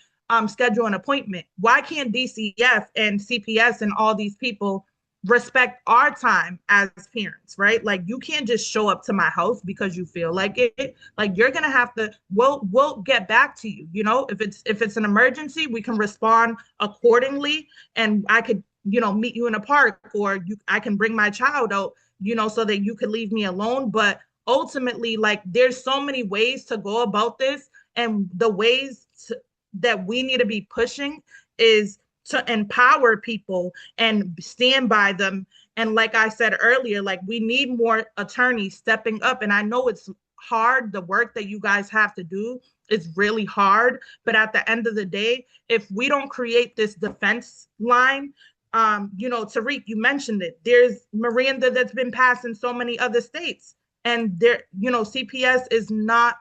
schedule an appointment. Why can't DCF and CPS and all these people respect our time as parents, right? Like, you can't just show up to my house because you feel like it. Like, you're gonna have to, we'll get back to you. If it's an emergency, we can respond accordingly, and I could meet you in a park, or I can bring my child out so that you could leave me alone. But ultimately, like, there's so many ways to go about this. And the that we need to be pushing is to empower people and stand by them. And like I said earlier, like, we need more attorneys stepping up. And I know it's hard. The work that you guys have to do is really hard. But at the end of the day, if we don't create this defense line, Tariq, you mentioned it. There's Miranda that's been passed in so many other states, and CPS is not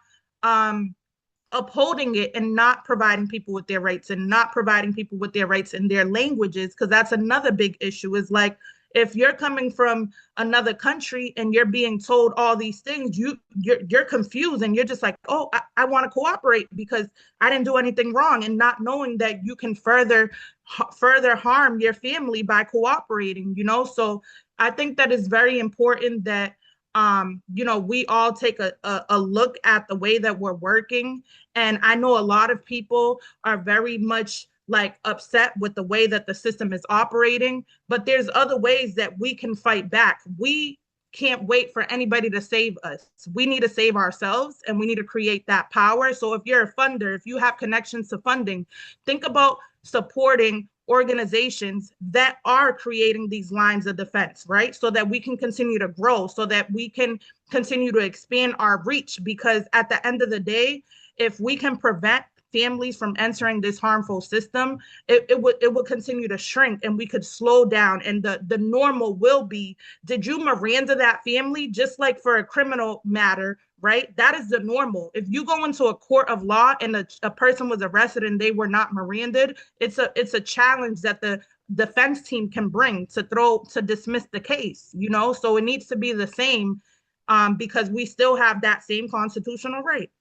upholding it and not providing people with their rights and not providing people with their rights in their languages, because that's another big issue. Is like, if you're coming from another country and you're being told all these things, you're confused and you're just like, oh, I want to cooperate because I didn't do anything wrong, and not knowing that you can further harm your family by cooperating. So I think that is very important that we all take a look at the way that we're working. And I know a lot of people are very much like upset with the way that the system is operating, but there's other ways that we can fight back. We can't wait for anybody to save us. We need to save ourselves, and we need to create that power. So if you're a funder, if you have connections to funding, think about supporting organizations that are creating these lines of defense, right? So that we can continue to grow, so that we can continue to expand our reach. Because at the end of the day, if we can prevent families from entering this harmful system, it would continue to shrink, and we could slow down. And the normal will be, did you Miranda that family? Just like for a criminal matter, right? That is the normal. If you go into a court of law and a person was arrested and they were not Miranda'd, it's a challenge that the defense team can bring to dismiss the case. So it needs to be the same, because we still have that same constitutional right.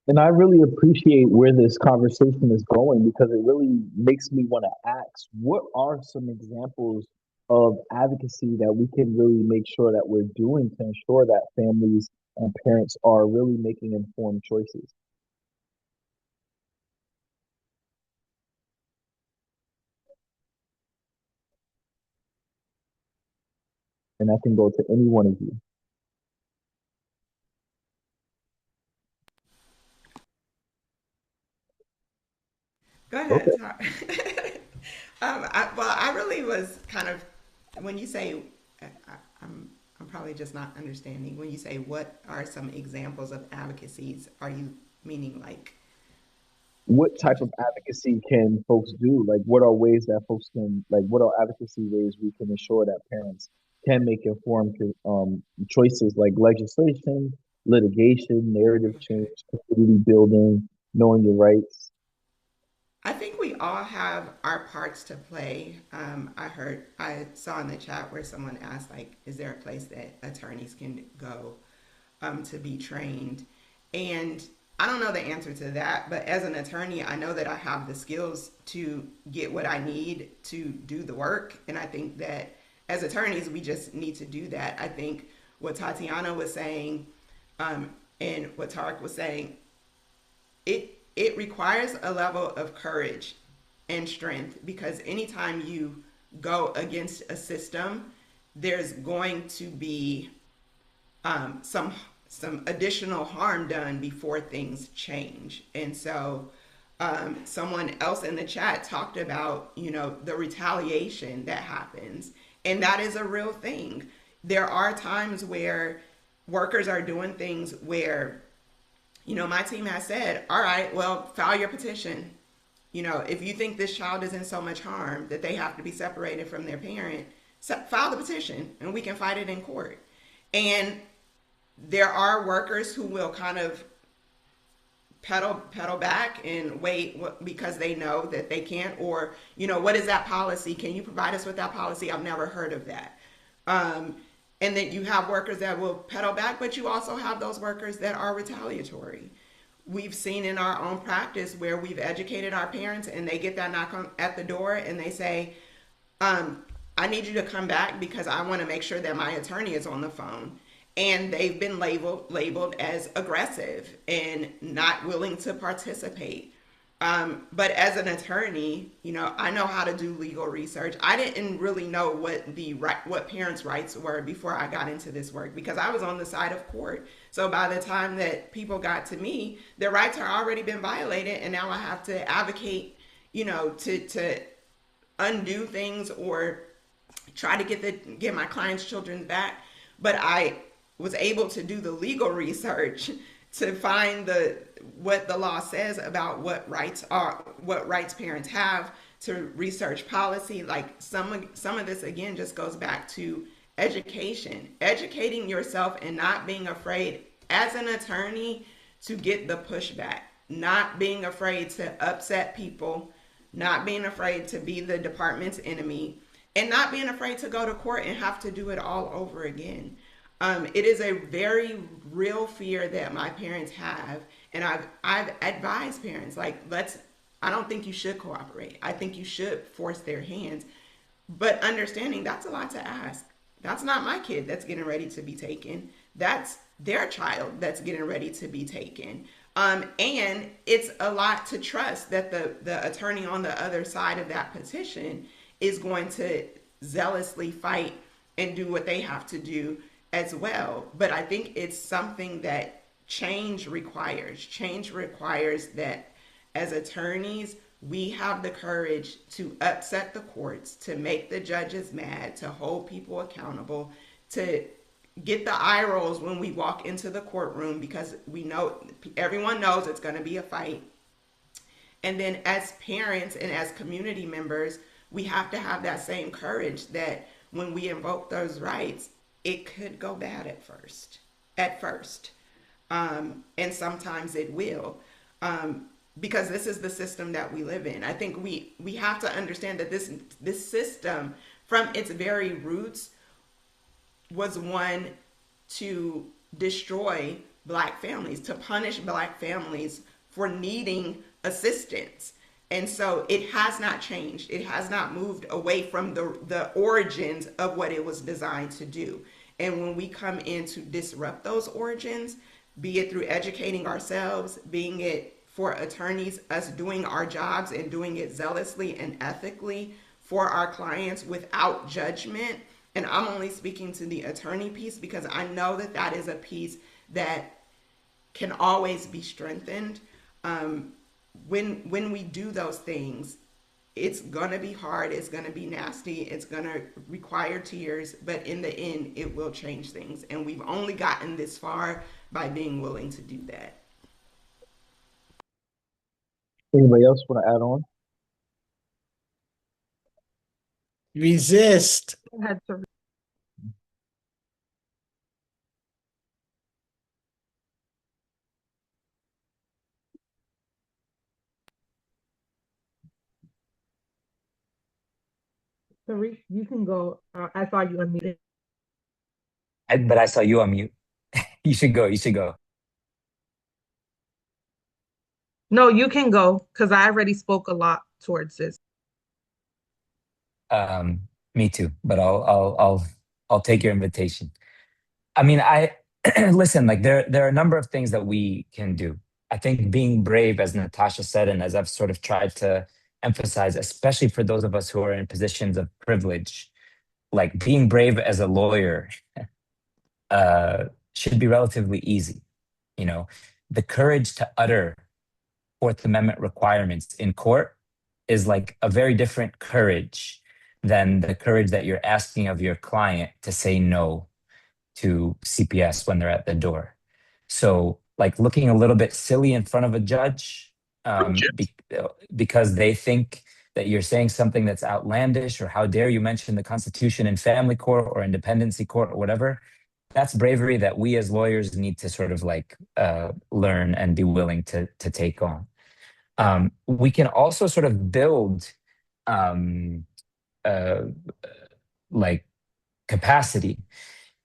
And I really appreciate where this conversation is going, because it really makes me want to ask, what are some examples of advocacy that we can really make sure that we're doing to ensure that families and parents are really making informed choices? And I can go to any one of you. Go Okay. ahead, talk. I really was kind of, when you say, I, I'm probably just not understanding. When you say what are some examples of advocacies, are you meaning like, What type of advocacy can folks do? Like, what are ways that folks can, like, what are advocacy ways we can ensure that parents can make informed choices, like legislation, litigation, narrative change, okay. community building, knowing your rights? I think we all have our parts to play. I saw in the chat where someone asked, like, is there a place that attorneys can go to be trained? And I don't know the answer to that, but as an attorney, I know that I have the skills to get what I need to do the work. And I think that as attorneys, we just need to do that. I think what Tatiana was saying, um, and what Tarek was saying, it requires a level of courage and strength, because anytime you go against a system, there's going to be some additional harm done before things change. And so someone else in the chat talked about, the retaliation that happens, and that is a real thing. There are times where workers are doing things where, my team has said, all right, well, file your petition. If you think this child is in so much harm that they have to be separated from their parent, file the petition and we can fight it in court. And there are workers who will kind of pedal back and wait because they know that they can't, or what is that policy? Can you provide us with that policy? I've never heard of that. And then you have workers that will pedal back, but you also have those workers that are retaliatory. We've seen in our own practice where we've educated our parents and they get that knock at the door and they say, I need you to come back because I want to make sure that my attorney is on the phone. And they've been labeled as aggressive and not willing to participate. But as an attorney, I know how to do legal research. I didn't really know what parents' rights were before I got into this work because I was on the side of court. So by the time that people got to me, their rights had already been violated, and now I have to advocate, to undo things or try to get my clients' children back. But I was able to do the legal research to find what the law says about what rights parents have, to research policy. Like some of this again just goes back to educating yourself and not being afraid as an attorney to get the pushback, not being afraid to upset people, not being afraid to be the department's enemy, and not being afraid to go to court and have to do it all over again. It is a very real fear that my parents have, and I've advised parents like, I don't think you should cooperate. I think you should force their hands, but understanding that's a lot to ask. That's not my kid that's getting ready to be taken. That's their child that's getting ready to be taken. And it's a lot to trust that the attorney on the other side of that petition is going to zealously fight and do what they have to do as well. But I think it's something that change requires. Change requires that as attorneys, we have the courage to upset the courts, to make the judges mad, to hold people accountable, to get the eye rolls when we walk into the courtroom because everyone knows it's going to be a fight. And then as parents and as community members, we have to have that same courage that when we invoke those rights, it could go bad at first. And sometimes it will. Because this is the system that we live in. I think we have to understand that this system, from its very roots, was one to destroy Black families, to punish Black families for needing assistance. And so it has not changed. It has not moved away from the origins of what it was designed to do. And when we come in to disrupt those origins, be it through educating ourselves, being it for attorneys, us doing our jobs and doing it zealously and ethically for our clients without judgment. And I'm only speaking to the attorney piece because I know that is a piece that can always be strengthened. When we do those things, it's gonna be hard, it's gonna be nasty, it's gonna require tears, but in the end, it will change things. And we've only gotten this far by being willing to do that. Anybody else want to add on? Resist. I had to Tariq, you can go. I saw you unmuted. But I saw you on mute. You should go. You should go. No, you can go because I already spoke a lot towards this. Me too. But I'll take your invitation. I mean, I listen. Like there are a number of things that we can do. I think being brave, as Natasha said, and as I've sort of tried to emphasize, especially for those of us who are in positions of privilege, like being brave as a lawyer should be relatively easy. You know, the courage to utter Fourth Amendment requirements in court is like a very different courage than the courage that you're asking of your client to say no to CPS when they're at the door. So, like looking a little bit silly in front of a judge because they think that you're saying something that's outlandish, or how dare you mention the Constitution in family court or in dependency court or whatever. That's bravery that we as lawyers need to sort of like learn and be willing to take on. We can also sort of build like capacity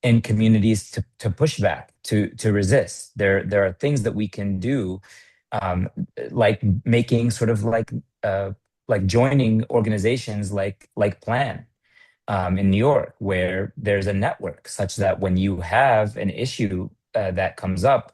in communities to push back, to resist. There are things that we can do, like making sort of like joining organizations like Plan in New York, where there's a network such that when you have an issue that comes up,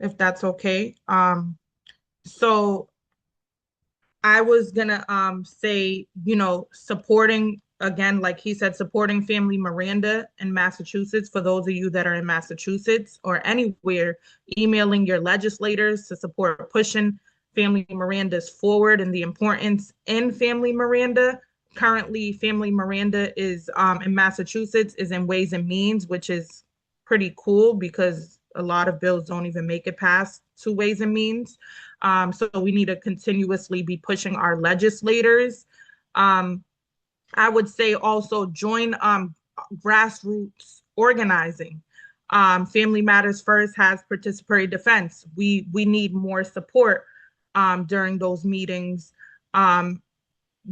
if that's okay. So I was gonna say, supporting again, like he said, supporting Family Miranda in Massachusetts. For those of you that are in Massachusetts or anywhere, emailing your legislators to support pushing Family Miranda's forward and the importance in Family Miranda. Currently, Family Miranda is in Massachusetts is in Ways and Means, which is pretty cool because a lot of bills don't even make it past to Ways and Means. So we need to continuously be pushing our legislators. Um, I would say also join grassroots organizing. Family Matters First has participatory defense. We need more support during those meetings. Um,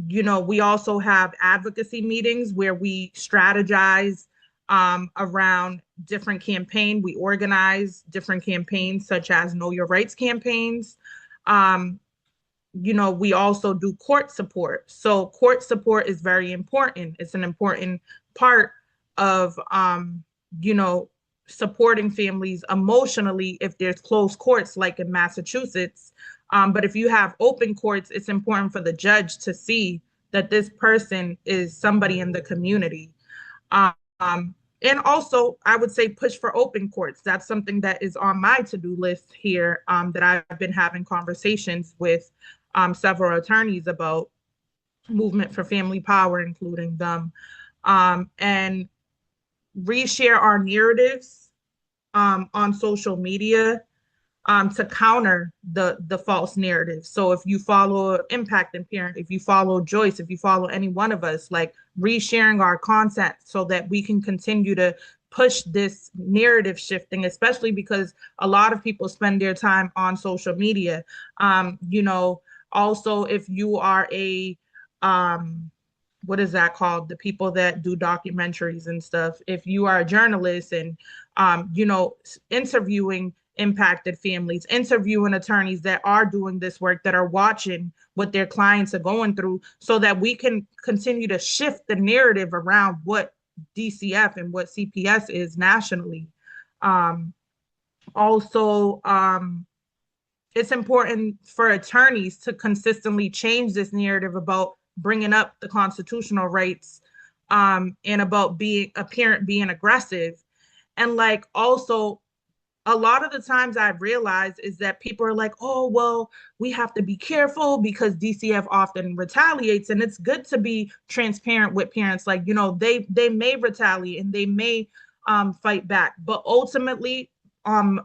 we also have advocacy meetings where we strategize around different campaign. We organize different campaigns such as Know Your Rights campaigns. Um, we also do court support. So court support is very important. It's an important part of, you know, supporting families emotionally if there's closed courts like in Massachusetts. But if you have open courts, it's important for the judge to see that this person is somebody in the community. Um, and also, I would say push for open courts. That's something that is on my to-do list here that I've been having conversations with several attorneys about movement for family power, including them, and reshare our narratives on social media to counter the false narrative. So if you follow Impact and Parent, if you follow Joyce, if you follow any one of us, like resharing our content so that we can continue to push this narrative shifting, especially because a lot of people spend their time on social media. Also if you are a what is that called? The people that do documentaries and stuff. If you are a journalist and, interviewing impacted families, interviewing attorneys that are doing this work, that are watching what their clients are going through, so that we can continue to shift the narrative around what DCF and what CPS is nationally. Also, it's important for attorneys to consistently change this narrative about bringing up the constitutional rights and about being a parent being aggressive. And like also a lot of the times I've realized is that people are like, oh, well, we have to be careful because DCF often retaliates. And it's good to be transparent with parents. Like, they may retaliate and they may fight back. But ultimately,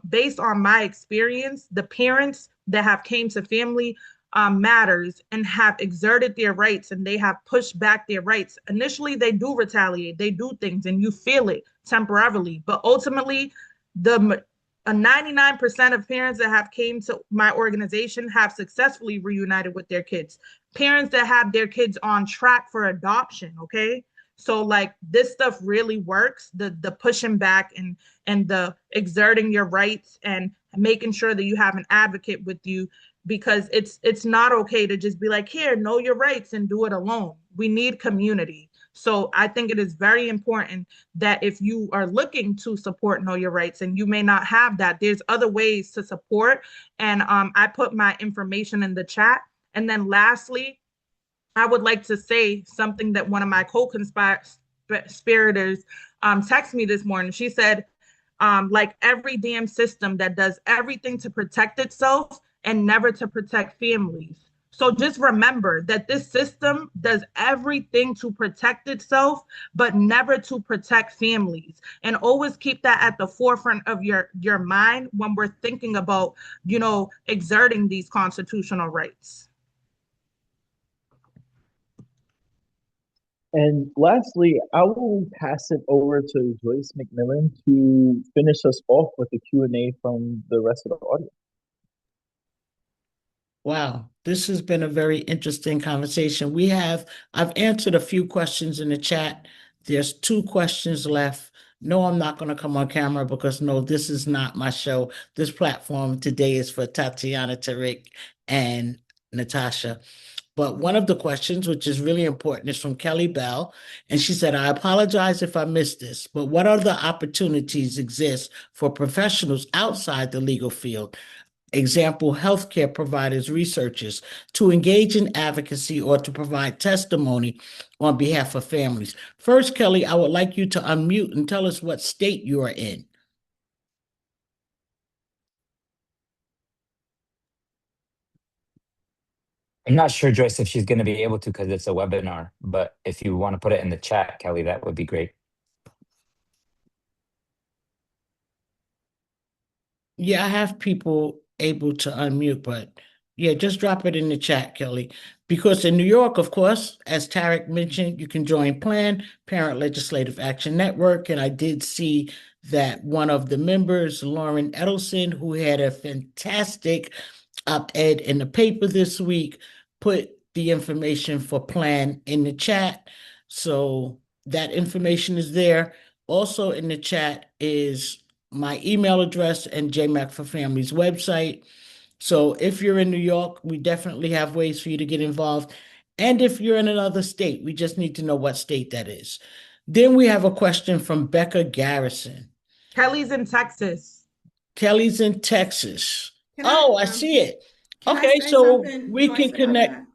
based on my experience, the parents that have came to Family Matters and have exerted their rights and they have pushed back their rights. Initially, they do retaliate, they do things, and you feel it temporarily. But ultimately, the 99% of parents that have came to my organization have successfully reunited with their kids. Parents that have their kids on track for adoption, okay? So like this stuff really works, the pushing back and the exerting your rights and making sure that you have an advocate with you, because it's not okay to just be like, here, know your rights and do it alone. We need community. So I think it is very important that if you are looking to support Know Your Rights and you may not have that, there's other ways to support. And I put my information in the chat. And then lastly, I would like to say something that one of my co-conspirators texted me this morning. She said, like every damn system that does everything to protect itself and never to protect families. So just remember that this system does everything to protect itself, but never to protect families. And always keep that at the forefront of your mind when we're thinking about, exerting these constitutional rights. And lastly, I will pass it over to Joyce McMillan to finish us off with the Q&A from the rest of the audience. Wow, this has been a very interesting conversation. I've answered a few questions in the chat. There's 2 questions left. No, I'm not going to come on camera because no, this is not my show. This platform today is for Tatiana, Tariq, and Natasha. But one of the questions, which is really important, is from Kelly Bell. And she said, I apologize if I missed this, but what other opportunities exist for professionals outside the legal field? Example, healthcare providers, researchers, to engage in advocacy or to provide testimony on behalf of families. First, Kelly, I would like you to unmute and tell us what state you are in. I'm not sure, Joyce, if she's going to be able to because it's a webinar, but if you want to put it in the chat, Kelly, that would be great. Yeah, I have people able to unmute, but yeah, just drop it in the chat, Kelly. Because in New York, of course, as Tarek mentioned, you can join PLAN, Parent Legislative Action Network. And I did see that one of the members, Lauren Edelson, who had a fantastic op-ed in the paper this week, put the information for PLAN in the chat. So that information is there. Also in the chat is my email address and JMAC for Families website. So if you're in New York, we definitely have ways for you to get involved. And if you're in another state, we just need to know what state that is. Then we have a question from Becca Garrison. Kelly's in Texas. Kelly's in Texas. Can I Oh, I see it. can I Okay, say so something, we Joyce, can about connect. that?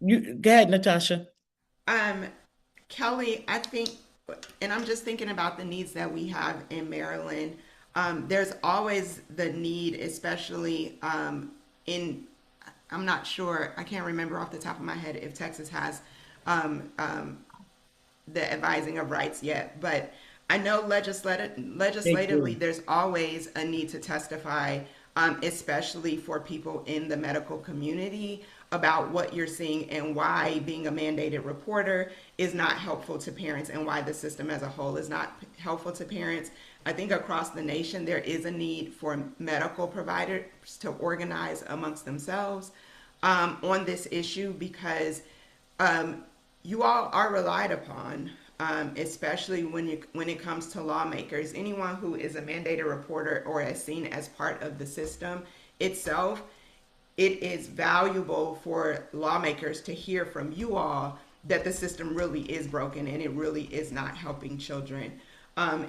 You go ahead, Natasha. Um, Kelly, I think, and I'm just thinking about the needs that we have in Maryland. There's always the need, especially in, I'm not sure, I can't remember off the top of my head if Texas has um, um, the advising of rights yet, but I know They legislatively do. there's always a need to testify, especially for people in the medical community about what you're seeing and why being a mandated reporter is not helpful to parents and why the system as a whole is not helpful to parents. I think across the nation there is a need for medical providers to organize amongst themselves on this issue because um, you all are relied upon, especially when it comes to lawmakers. Anyone who is a mandated reporter or is seen as part of the system itself, it is valuable for lawmakers to hear from you all that the system really is broken and it really is not helping children.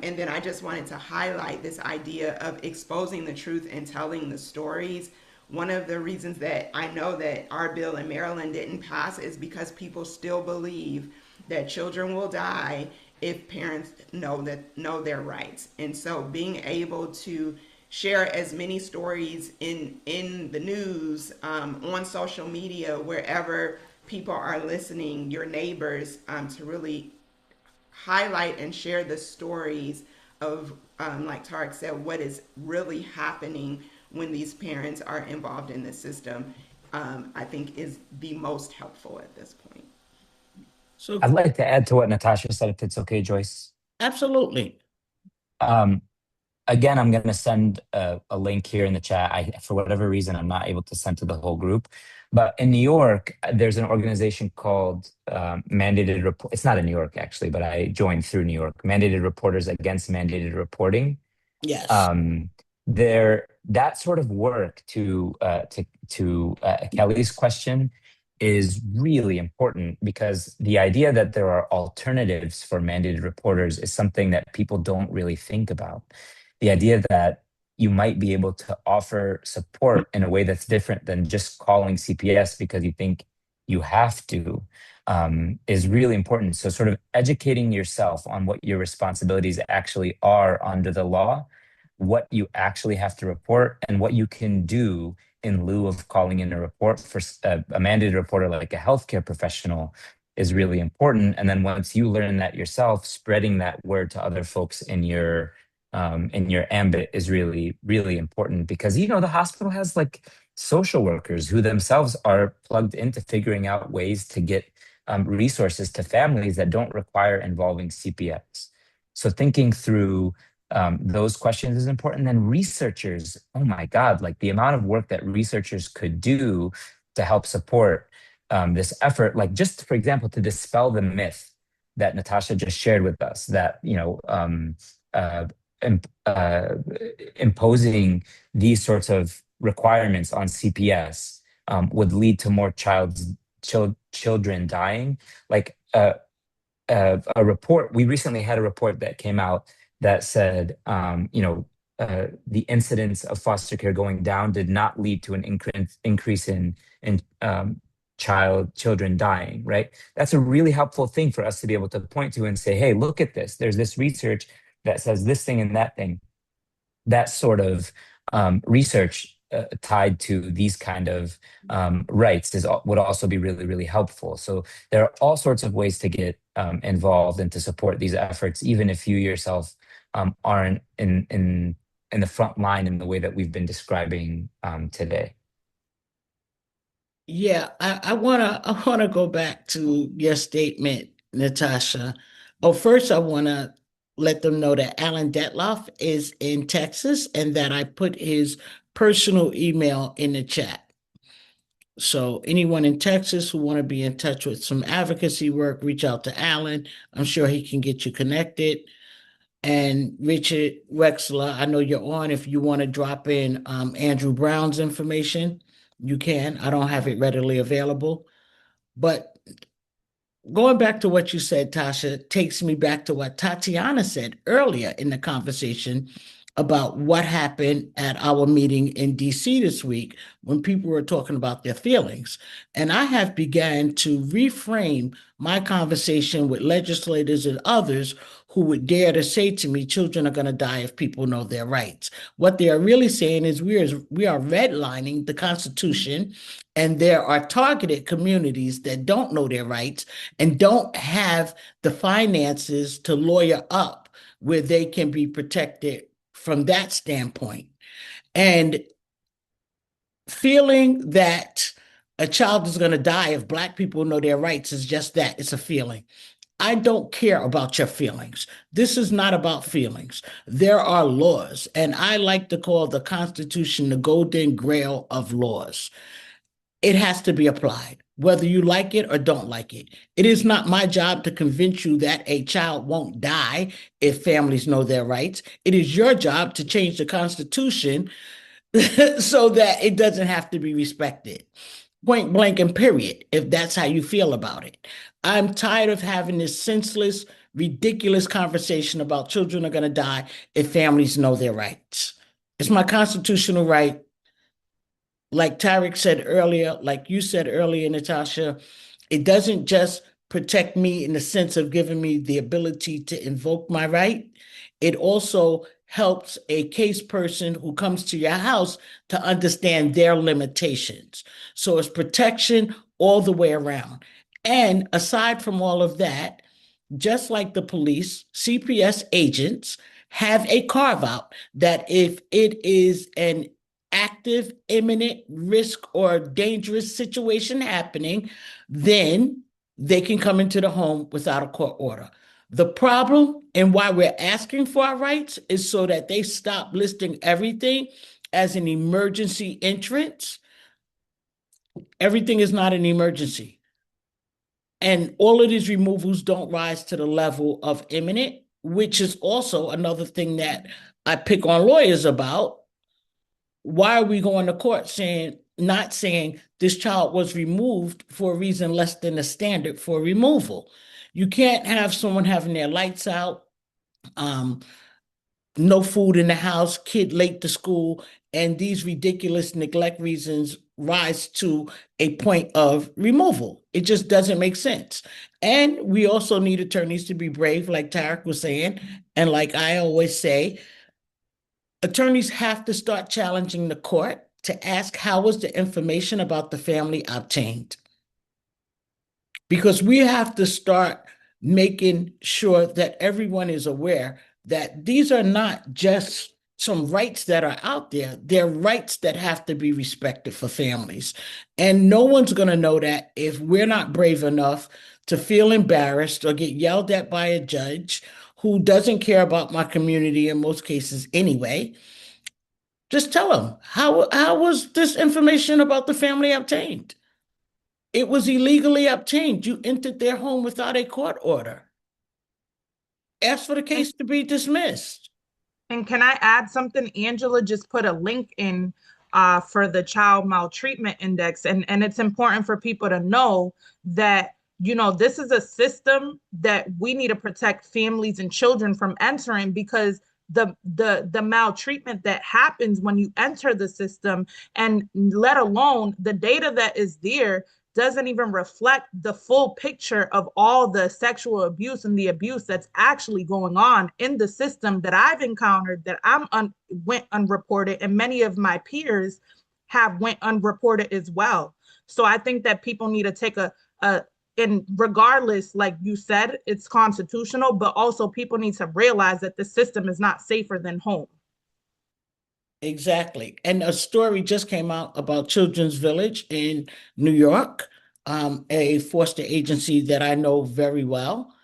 And then I just wanted to highlight this idea of exposing the truth and telling the stories. One of the reasons that I know that our bill in Maryland didn't pass is because people still believe that children will die if parents know their rights. And so being able to share as many stories in the news, on social media, wherever people are listening, your neighbors, to really highlight and share the stories of, like Tarek said, what is really happening when these parents are involved in the system, I think is the most helpful at this point. So I'd like to add to what Natasha said, if it's okay, Joyce. absolutely. Um, Again, I'm going to send a link here in the chat. For whatever reason, I'm not able to send to the whole group. But in New York, there's an organization called Mandated Report. It's not in New York, actually, but I joined through New York. Mandated Reporters Against Mandated Reporting. Yes. um, that sort of work to Kelly's question is really important because the idea that there are alternatives for mandated reporters is something that people don't really think about. The idea that you might be able to offer support in a way that's different than just calling CPS because you think you have to, is really important. So, sort of educating yourself on what your responsibilities actually are under the law, what you actually have to report, and what you can do in lieu of calling in a report for a mandated reporter like a healthcare professional is really important. And then once you learn that yourself, spreading that word to other folks in your ambit is really, really important because the hospital has like social workers who themselves are plugged into figuring out ways to get resources to families that don't require involving CPS. So thinking through those questions is important. Then researchers, oh my God, like the amount of work that researchers could do to help support this effort, like just for example, to dispel the myth that Natasha just shared with us that uh, imp- uh, imposing these sorts of requirements on CPS would lead to more child children dying. Like a report, we recently had a report that came out that said, the incidence of foster care going down did not lead to an increase in children dying, right? That's a really helpful thing for us to be able to point to and say, hey, look at this. There's this research that says this thing and that thing. That sort of research tied to these kind of rights would also be really, really helpful. So there are all sorts of ways to get involved and to support these efforts, even if you yourself aren't in the front line in the way that we've been describing today. Yeah, I wanna go back to your statement, Natasha. Oh, first I wanna let them know that Alan Detloff is in Texas and that I put his personal email in the chat. So anyone in Texas who want to be in touch with some advocacy work, reach out to Alan. I'm sure he can get you connected. And Richard Wexler, I know you're on. If you want to drop in Andrew Brown's information, you can. I don't have it readily available. But going back to what you said, Tasha, takes me back to what Tatiana said earlier in the conversation about what happened at our meeting in DC this week when people were talking about their feelings. And I have began to reframe my conversation with legislators and others who would dare to say to me, children are going to die if people know their rights. What they are really saying is we are redlining the Constitution, and there are targeted communities that don't know their rights and don't have the finances to lawyer up where they can be protected from that standpoint. And feeling that a child is going to die if Black people know their rights is just that. It's a feeling. I don't care about your feelings. This is not about feelings. There are laws, and I like to call the Constitution the golden grail of laws. It has to be applied, whether you like it or don't like it. It is not my job to convince you that a child won't die if families know their rights. It is your job to change the Constitution so that it doesn't have to be respected. Point blank and period, if that's how you feel about it. I'm tired of having this senseless, ridiculous conversation about children are going to die if families know their rights. It's my constitutional right. Like Tarek said earlier, like you said earlier, Natasha, it doesn't just protect me in the sense of giving me the ability to invoke my right. It also helps a case person who comes to your house to understand their limitations. So it's protection all the way around. And aside from all of that, just like the police, CPS agents have a carve out that if it is an active, imminent risk or dangerous situation happening, then they can come into the home without a court order. The problem and why we're asking for our rights is so that they stop listing everything as an emergency entrance. Everything is not an emergency. And all of these removals don't rise to the level of imminent, which is also another thing that I pick on lawyers about. Why are we going to court saying, not saying this child was removed for a reason less than the standard for removal? You can't have someone having their lights out, no food in the house, kid late to school, and these ridiculous neglect reasons rise to a point of removal. It just doesn't make sense. And we also need attorneys to be brave, like Tarek was saying, and like I always say, attorneys have to start challenging the court to ask how was the information about the family obtained? Because we have to start making sure that everyone is aware that these are not just some rights that are out there. They're rights that have to be respected for families. And no one's going to know that if we're not brave enough to feel embarrassed or get yelled at by a judge who doesn't care about my community in most cases anyway. Just tell them, how was this information about the family obtained? It was illegally obtained. You entered their home without a court order. Ask for the And, case to be dismissed. and can I add something? Angela just put a link in for the child maltreatment index. And it's important for people to know that, this is a system that we need to protect families and children from entering, because the maltreatment that happens when you enter the system, and let alone the data that is there, doesn't even reflect the full picture of all the sexual abuse and the abuse that's actually going on in the system that I've encountered, that went unreported, and many of my peers have went unreported as well. So I think that people need to take and regardless, like you said, it's constitutional, but also people need to realize that the system is not safer than home. Exactly. And a story just came out about Children's Village in New York, a foster agency that I know very well.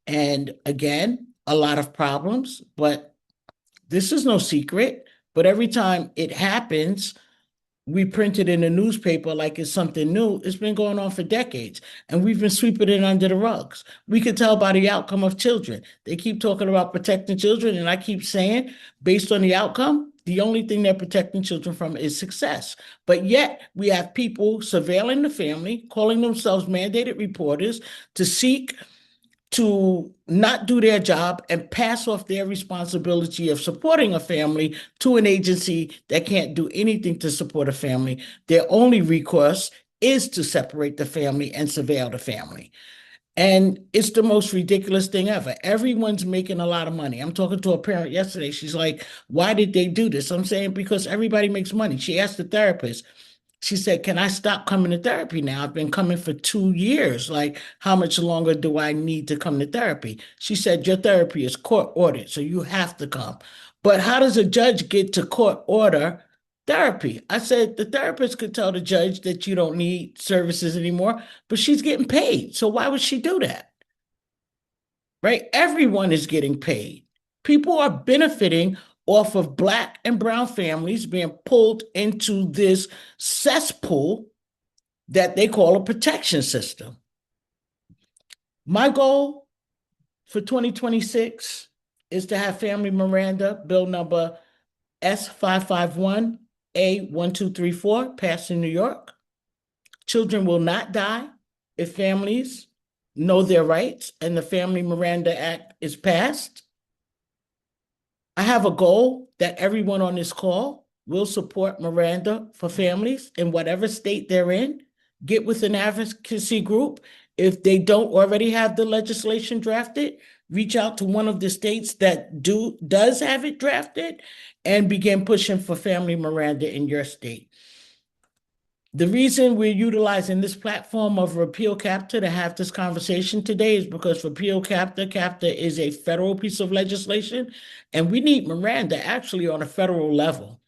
And again, a lot of problems, but this is no secret. But every time it happens, we print it in the newspaper like it's something new. It's been going on for decades, and we've been sweeping it under the rugs. We can tell by the outcome of children. They keep talking about protecting children, and I keep saying, based on the outcome, the only thing they're protecting children from is success. But yet, we have people surveilling the family, calling themselves mandated reporters to seek to not do their job and pass off their responsibility of supporting a family to an agency that can't do anything to support a family. Their only recourse is to separate the family and surveil the family. And it's the most ridiculous thing ever. Everyone's making a lot of money. I'm talking to a parent yesterday. She's like, why did they do this? I'm saying, because everybody makes money. She asked the therapist, she said, can I stop coming to therapy now? I've been coming for 2 years. Like, how much longer do I need to come to therapy? She said, your therapy is court ordered, so you have to come. But how does a judge get to court order therapy? I said, the therapist could tell the judge that you don't need services anymore, but she's getting paid. So why would she do that? Right? Everyone is getting paid. People are benefiting off of Black and brown families being pulled into this cesspool that they call a protection system. My goal for 2026 is to have Family Miranda, bill number S551A1234, passed in New York. Children will not die if families know their rights and the Family Miranda Act is passed. I have a goal that everyone on this call will support Miranda for families in whatever state they're in. Get with an advocacy group. If they don't already have the legislation drafted, reach out to one of the states that does have it drafted and begin pushing for Family Miranda in your state. The reason we're utilizing this platform of Repeal CAPTA to have this conversation today is because Repeal CAPTA is a federal piece of legislation, and we need Miranda actually on a federal level.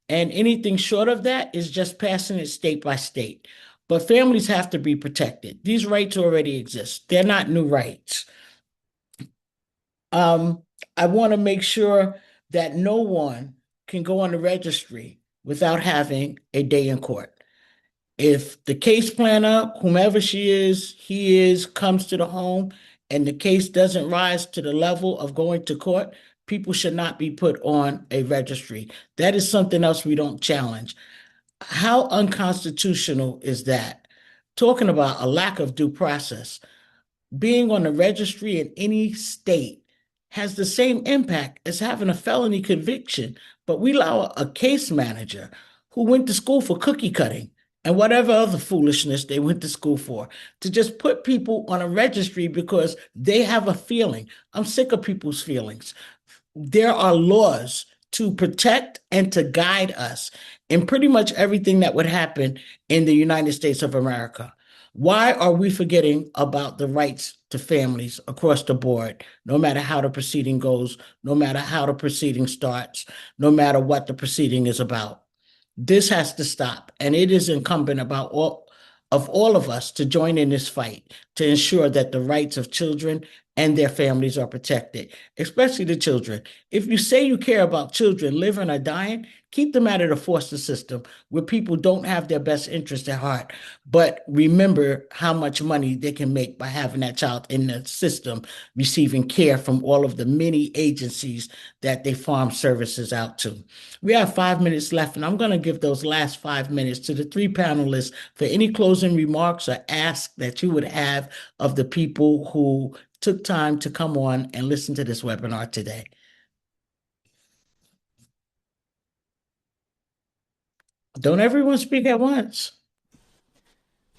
And anything short of that is just passing it state by state. But families have to be protected. These rights already exist. They're not new rights. I want to make sure that no one can go on the registry without having a day in court. If the case planner, whomever she is, he is, comes to the home and the case doesn't rise to the level of going to court, people should not be put on a registry. That is something else we don't challenge. How unconstitutional is that? Talking about a lack of due process. Being on the registry in any state has the same impact as having a felony conviction, but we allow a case manager who went to school for cookie cutting and whatever other foolishness they went to school for, to just put people on a registry because they have a feeling. I'm sick of people's feelings. There are laws to protect and to guide us in pretty much everything that would happen in the United States of America. Why are we forgetting about the rights to families across the board, no matter how the proceeding goes, no matter how the proceeding starts, no matter what the proceeding is about? This has to stop, and it is incumbent about all of us to join in this fight to ensure that the rights of children and their families are protected, especially the children. If you say you care about children living or dying, keep them out of the foster system where people don't have their best interest at heart. But remember how much money they can make by having that child in the system, receiving care from all of the many agencies that they farm services out to. We have 5 minutes left, and I'm going to give those last 5 minutes to the three panelists for any closing remarks or ask that you would have of the people who took time to come on and listen to this webinar today. Don't everyone speak at once.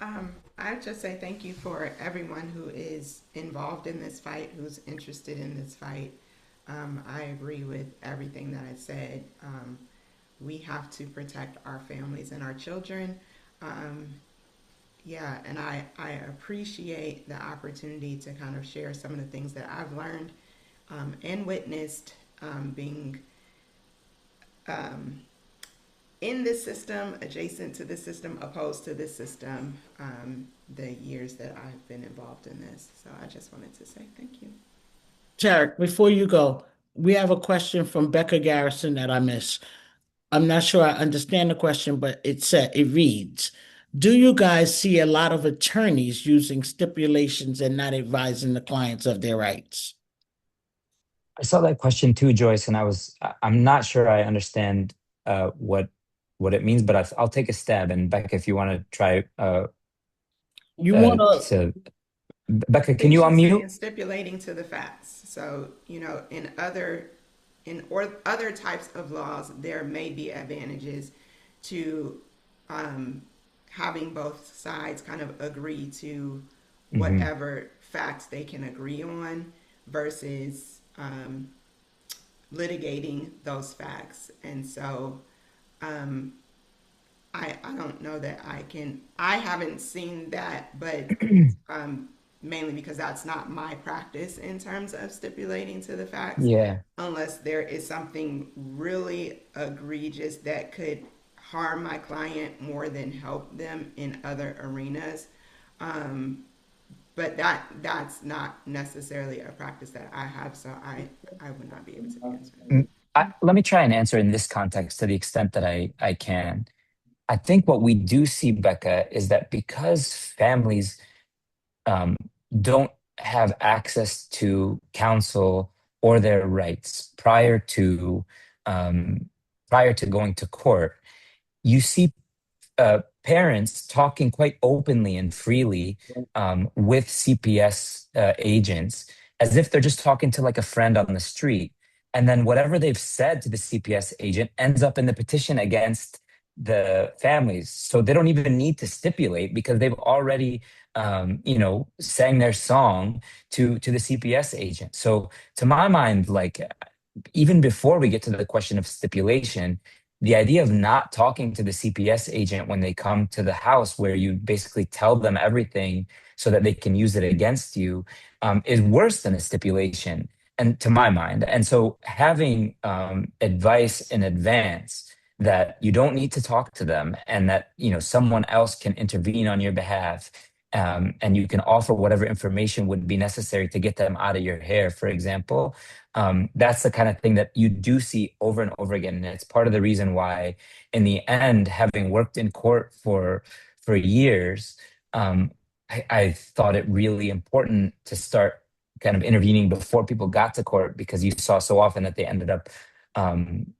I just say thank you for everyone who is involved in this fight, who's interested in this fight. I agree with everything that I said. We have to protect our families and our children. Yeah, and I appreciate the opportunity to kind of share some of the things that I've learned and witnessed being in this system, adjacent to this system, opposed to this system, the years that I've been involved in this. So I just wanted to say thank you. Tarek, before you go, we have a question from Becca Garrison that I missed. I'm not sure I understand the question, but it reads, do you guys see a lot of attorneys using stipulations and not advising the clients of their rights? I saw that question too, Joyce, and I'm not sure I understand what it means, but I'll take a stab. And Becca, if you want to try You want to, to Becca, I can think you she's unmute? saying stipulating to the facts. So, you know, or other types of laws, there may be advantages to having both sides kind of agree to Mhm. whatever facts they can agree on versus litigating those facts. And so I don't know that I haven't seen that, but mainly because that's not my practice in terms of stipulating to the facts, Yeah. unless there is something really egregious that could harm my client more than help them in other arenas. But that's not necessarily a practice that I have, so I would not be able to answer. Let me try and answer in this context to the extent that I can. I think what we do see, Becca, is that because families um, don't have access to counsel or their rights um, prior to going to court, you see parents talking quite openly and freely with CPS agents as if they're just talking to like a friend on the street. And then whatever they've said to the CPS agent ends up in the petition against the families. So they don't even need to stipulate because they've already, sang their song to the CPS agent. So to my mind, like even before we get to the question of stipulation, the idea of not talking to the CPS agent when they come to the house, where you basically tell them everything so that they can use it against you, is worse than a stipulation, and to my mind. And so, having advice in advance that you don't need to talk to them, and that someone else can intervene on your behalf, and you can offer whatever information would be necessary to get them out of your hair, for example. That's the kind of thing that you do see over and over again. And it's part of the reason why, in the end, having worked in court for years, I thought it really important to start kind of intervening before people got to court, because you saw so often that they ended up um,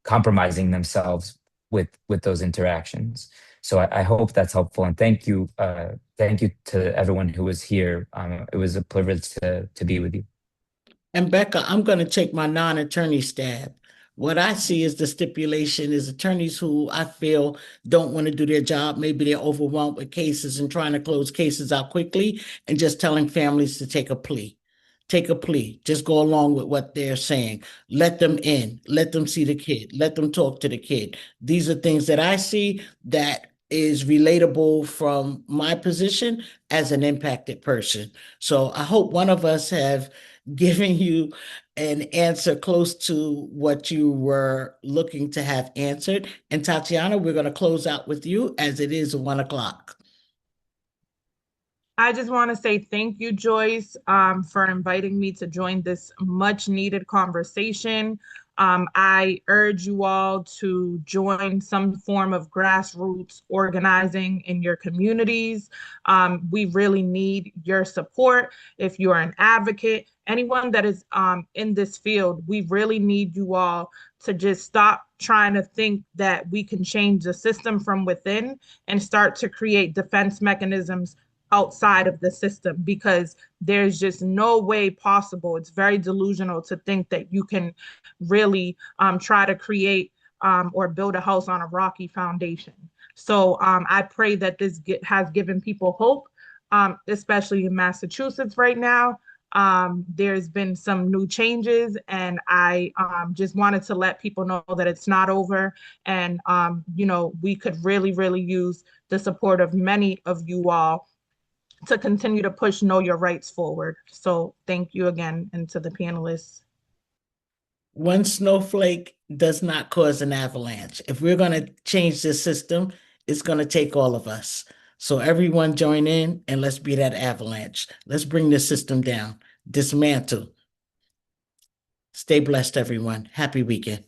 compromising themselves with those interactions. So I hope that's helpful, and thank you to everyone who was here. It was a privilege to be with you. and Becca, I'm going to take my non-attorney stab. What I see is the stipulation is attorneys who I feel don't want to do their job. Maybe they're overwhelmed with cases and trying to close cases out quickly and just telling families to take a plea. Take a plea. Just go along with what they're saying. Let them in. Let them see the kid. Let them talk to the kid. These are things that I see that is relatable from my position as an impacted person. So I hope one of us have given you an answer close to what you were looking to have answered. And Tatiana, we're going to close out with you as it is 1 o'clock. I just want to say thank you, Joyce, for inviting me to join this much needed conversation. I urge you all to join some form of grassroots organizing in your communities. We really need your support. If you're an advocate, anyone that is in this field, we really need you all to just stop trying to think that we can change the system from within and start to create defense mechanisms outside of the system, because there's just no way possible. It's very delusional to think that you can really try to create or build a house on a rocky foundation. So I pray that this has given people hope, especially in Massachusetts right now. There's been some new changes, and I just wanted to let people know that it's not over. And, we could really, really use the support of many of you all to continue to push Know Your Rights forward. So thank you again, and to the panelists. One snowflake does not cause an avalanche. If we're going to change this system, it's going to take all of us. So everyone join in and let's be that avalanche. Let's bring this system down, dismantle. Stay blessed, everyone. Happy weekend.